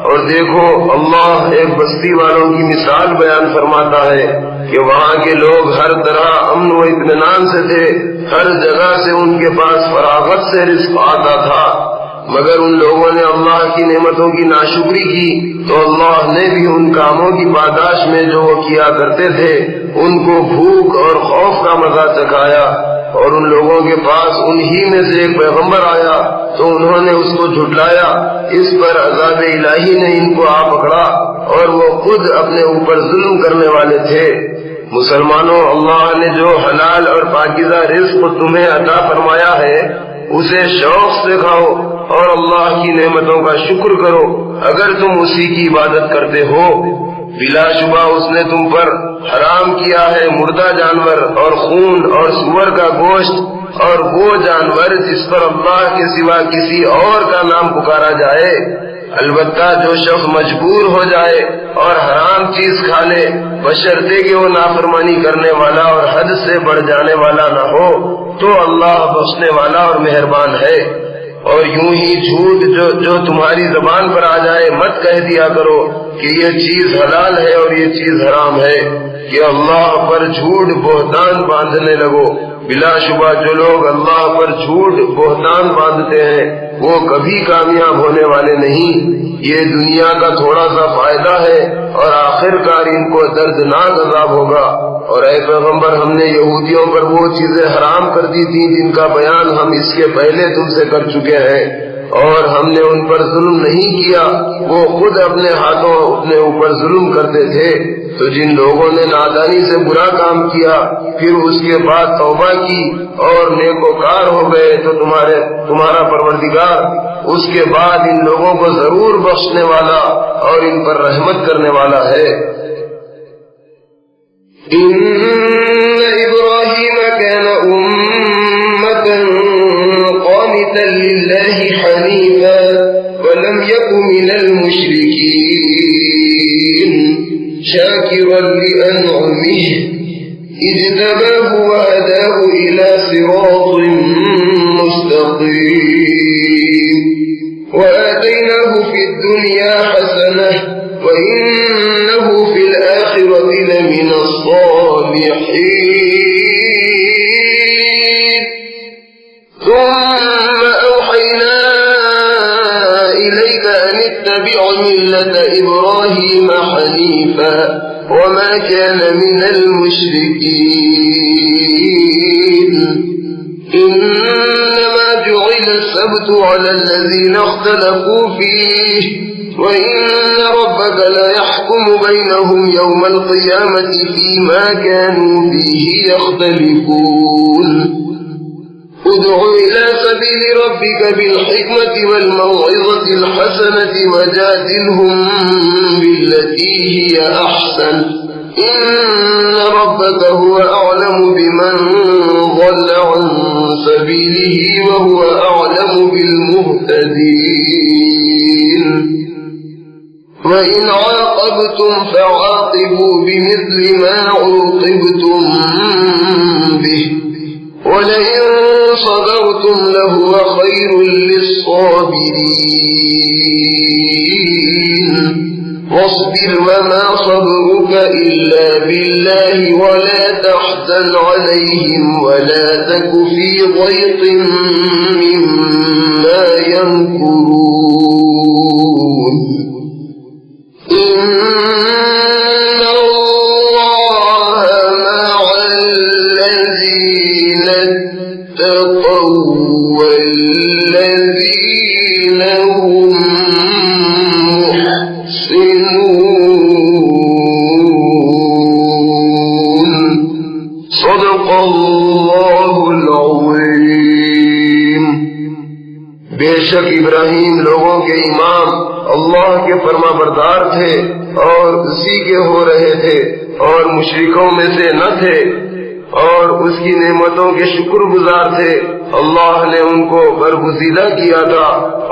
اور دیکھو اللہ ایک بستی والوں کی مثال بیان فرماتا ہے کہ وہاں کے لوگ ہر طرح امن و اطمینان سے تھے، ہر جگہ سے ان کے پاس فراغت سے رزق آتا تھا، مگر ان لوگوں نے اللہ کی نعمتوں کی ناشکری کی تو اللہ نے بھی ان کاموں کی پاداش میں جو وہ کیا کرتے تھے ان کو بھوک اور خوف کا مزہ چکھایا۔ اور ان لوگوں کے پاس انہی میں سے ایک پیغمبر آیا تو انہوں نے اس کو جھٹلایا، اس پر عذاب الہی نے ان کو آ پکڑا اور وہ خود اپنے اوپر ظلم کرنے والے تھے۔ مسلمانوں، اللہ نے جو حلال اور پاکیزہ رزق تمہیں عطا فرمایا ہے اسے شوق سے کھاؤ اور اللہ کی نعمتوں کا شکر کرو اگر تم اسی کی عبادت کرتے ہو۔ بلا شبہ اس نے تم پر حرام کیا ہے مردہ جانور اور خون اور سور کا گوشت اور وہ جانور جس پر اللہ کے سوا کسی اور کا نام پکارا جائے، البتہ جو شخص مجبور ہو جائے اور حرام چیز کھا لے بشرطے کہ وہ نافرمانی کرنے والا اور حد سے بڑھ جانے والا نہ ہو تو اللہ بخشنے والا اور مہربان ہے۔ اور یوں ہی جھوٹ جو تمہاری زبان پر آ جائے مت کہہ دیا کرو کہ یہ چیز حلال ہے اور یہ چیز حرام ہے کہ اللہ پر جھوٹ بہتان باندھنے لگو۔ بلا شبہ جو لوگ اللہ پر جھوٹ بہتان باندھتے ہیں وہ کبھی کامیاب ہونے والے نہیں۔ یہ دنیا کا تھوڑا سا فائدہ ہے اور آخر کار ان کو دردناک عذاب ہوگا۔ اور اے پیغمبر ہم نے یہودیوں پر وہ چیزیں حرام کر دی تھی جن کا بیان ہم اس کے پہلے تم سے کر چکے ہیں، اور ہم نے ان پر ظلم نہیں کیا، وہ خود اپنے ہاتھوں اپنے اوپر ظلم کرتے تھے۔ تو جن لوگوں نے نادانی سے برا کام کیا پھر اس کے بعد توبہ کی اور نیکوکار ہو گئے تو تمہارا پروردگار اس کے بعد ان لوگوں کو ضرور بخشنے والا اور ان پر رحمت کرنے والا ہے۔ ان ابراہیم کان امۃ قانتا للہ حنیفا ولم یک من المشرکین شاکرا لانعمہ اجتباہ وہداہ الی صراط مستقیم وآتیناہ فی الدنیا حسنہ وإنه في الآخرة لمن الصالحين ثم أوحينا إليك أن اتبع ملة إبراهيم حنيفا وما كان من المشركين إنما جعل السبت على الذين اختلفوا فيه وَإِنَّ رَبَّكَ لَيَحْكُمُ بَيْنَهُمْ يَوْمَ الْقِيَامَةِ فِيمَا كَانُوا فِيهِ يَخْتَلِفُونَ ادْعُ إِلَى سَبِيلِ رَبِّكَ بِالْحِكْمَةِ وَالْمَوْعِظَةِ الْحَسَنَةِ وَجَادِلْهُم بِالَّتِي هِيَ أَحْسَنُ إِنَّ رَبَّكَ هُوَ أَعْلَمُ بِمَن ضَلَّ عَن سَبِيلِهِ وَهُوَ أَعْلَمُ بِالْمُهْتَدِينَ وَإِنْ عَاقَبْتُمْ فَعَاقِبُوا بِمِثْلِ مَا عُوقِبْتُمْ بِهِ وَلَئِنْ صَبَرْتُمْ لَهُوَ خَيْرٌ لِلصَّابِرِينَ وَاصْبِرْ وَمَا صَبْرُكَ إِلَّا بِاللَّهِ وَلَا تَحْزَنْ عَلَيْهِمْ وَلَا تَكُ فِي ضَيْقٍ مِّمَّا يَمْكُرُونَ إِنَّ اللَّهَ مَعَ الَّذِينَ اتَّقَوْا وَالَّذِينَ هُم مُحْسِنُونَ صدق اللہ العظیم۔ بے شک ابراہیم لوگوں کے امام اللہ کے فرما بردار تھے اور اسی کے ہو رہے تھے اور مشرکوں میں سے نہ تھے اور اس کی نعمتوں کے شکر گزار تھے۔ اللہ نے ان کو برگزیدہ کیا تھا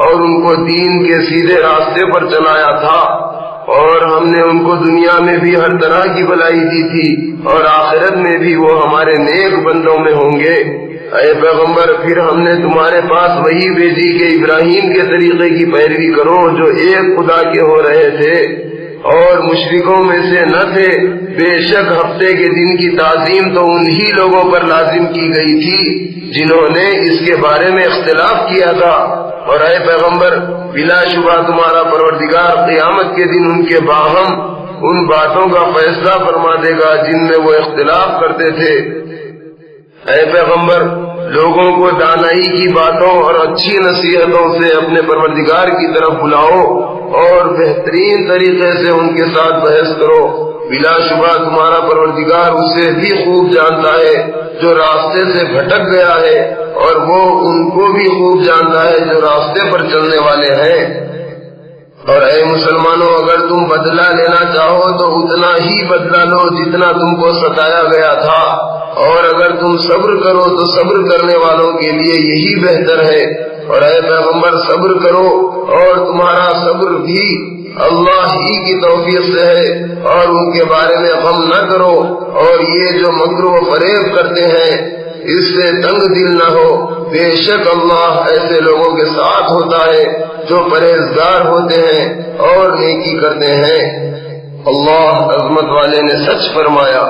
اور ان کو دین کے سیدھے راستے پر چلایا تھا، اور ہم نے ان کو دنیا میں بھی ہر طرح کی بھلائی دی تھی اور آخرت میں بھی وہ ہمارے نیک بندوں میں ہوں گے۔ اے پیغمبر پھر ہم نے تمہارے پاس وہی بھیجی کہ ابراہیم کے طریقے کی پیروی کرو جو ایک خدا کے ہو رہے تھے اور مشرکوں میں سے نہ تھے۔ بے شک ہفتے کے دن کی تعظیم تو انہی لوگوں پر لازم کی گئی تھی جنہوں نے اس کے بارے میں اختلاف کیا تھا۔ اور اے پیغمبر بلا شبہ تمہارا پروردگار قیامت کے دن ان کے باہم ان باتوں کا فیصلہ فرما دے گا جن میں وہ اختلاف کرتے تھے۔ اے پیغمبر لوگوں کو دانائی کی باتوں اور اچھی نصیحتوں سے اپنے پروردگار کی طرف بلاؤ اور بہترین طریقے سے ان کے ساتھ بحث کرو۔ بلا شبہ تمہارا پروردگار اسے بھی خوب جانتا ہے جو راستے سے بھٹک گیا ہے، اور وہ ان کو بھی خوب جانتا ہے جو راستے پر چلنے والے ہیں۔ اور اے مسلمانوں اگر تم بدلہ لینا چاہو تو اتنا ہی بدلہ لو جتنا تم کو ستایا گیا تھا، اور اگر تم صبر کرو تو صبر کرنے والوں کے لیے یہی بہتر ہے۔ اور اے پیغمبر صبر کرو، اور تمہارا صبر بھی اللہ ہی کی توفیق سے ہے، اور ان کے بارے میں غم نہ کرو، اور یہ جو مکر و فریب کرتے ہیں اس سے تنگ دل نہ ہو، بے شک اللہ ایسے لوگوں کے ساتھ ہوتا ہے جو پرہیزگار ہوتے ہیں اور نیکی کرتے ہیں۔ اللہ عظمت والے نے سچ فرمایا۔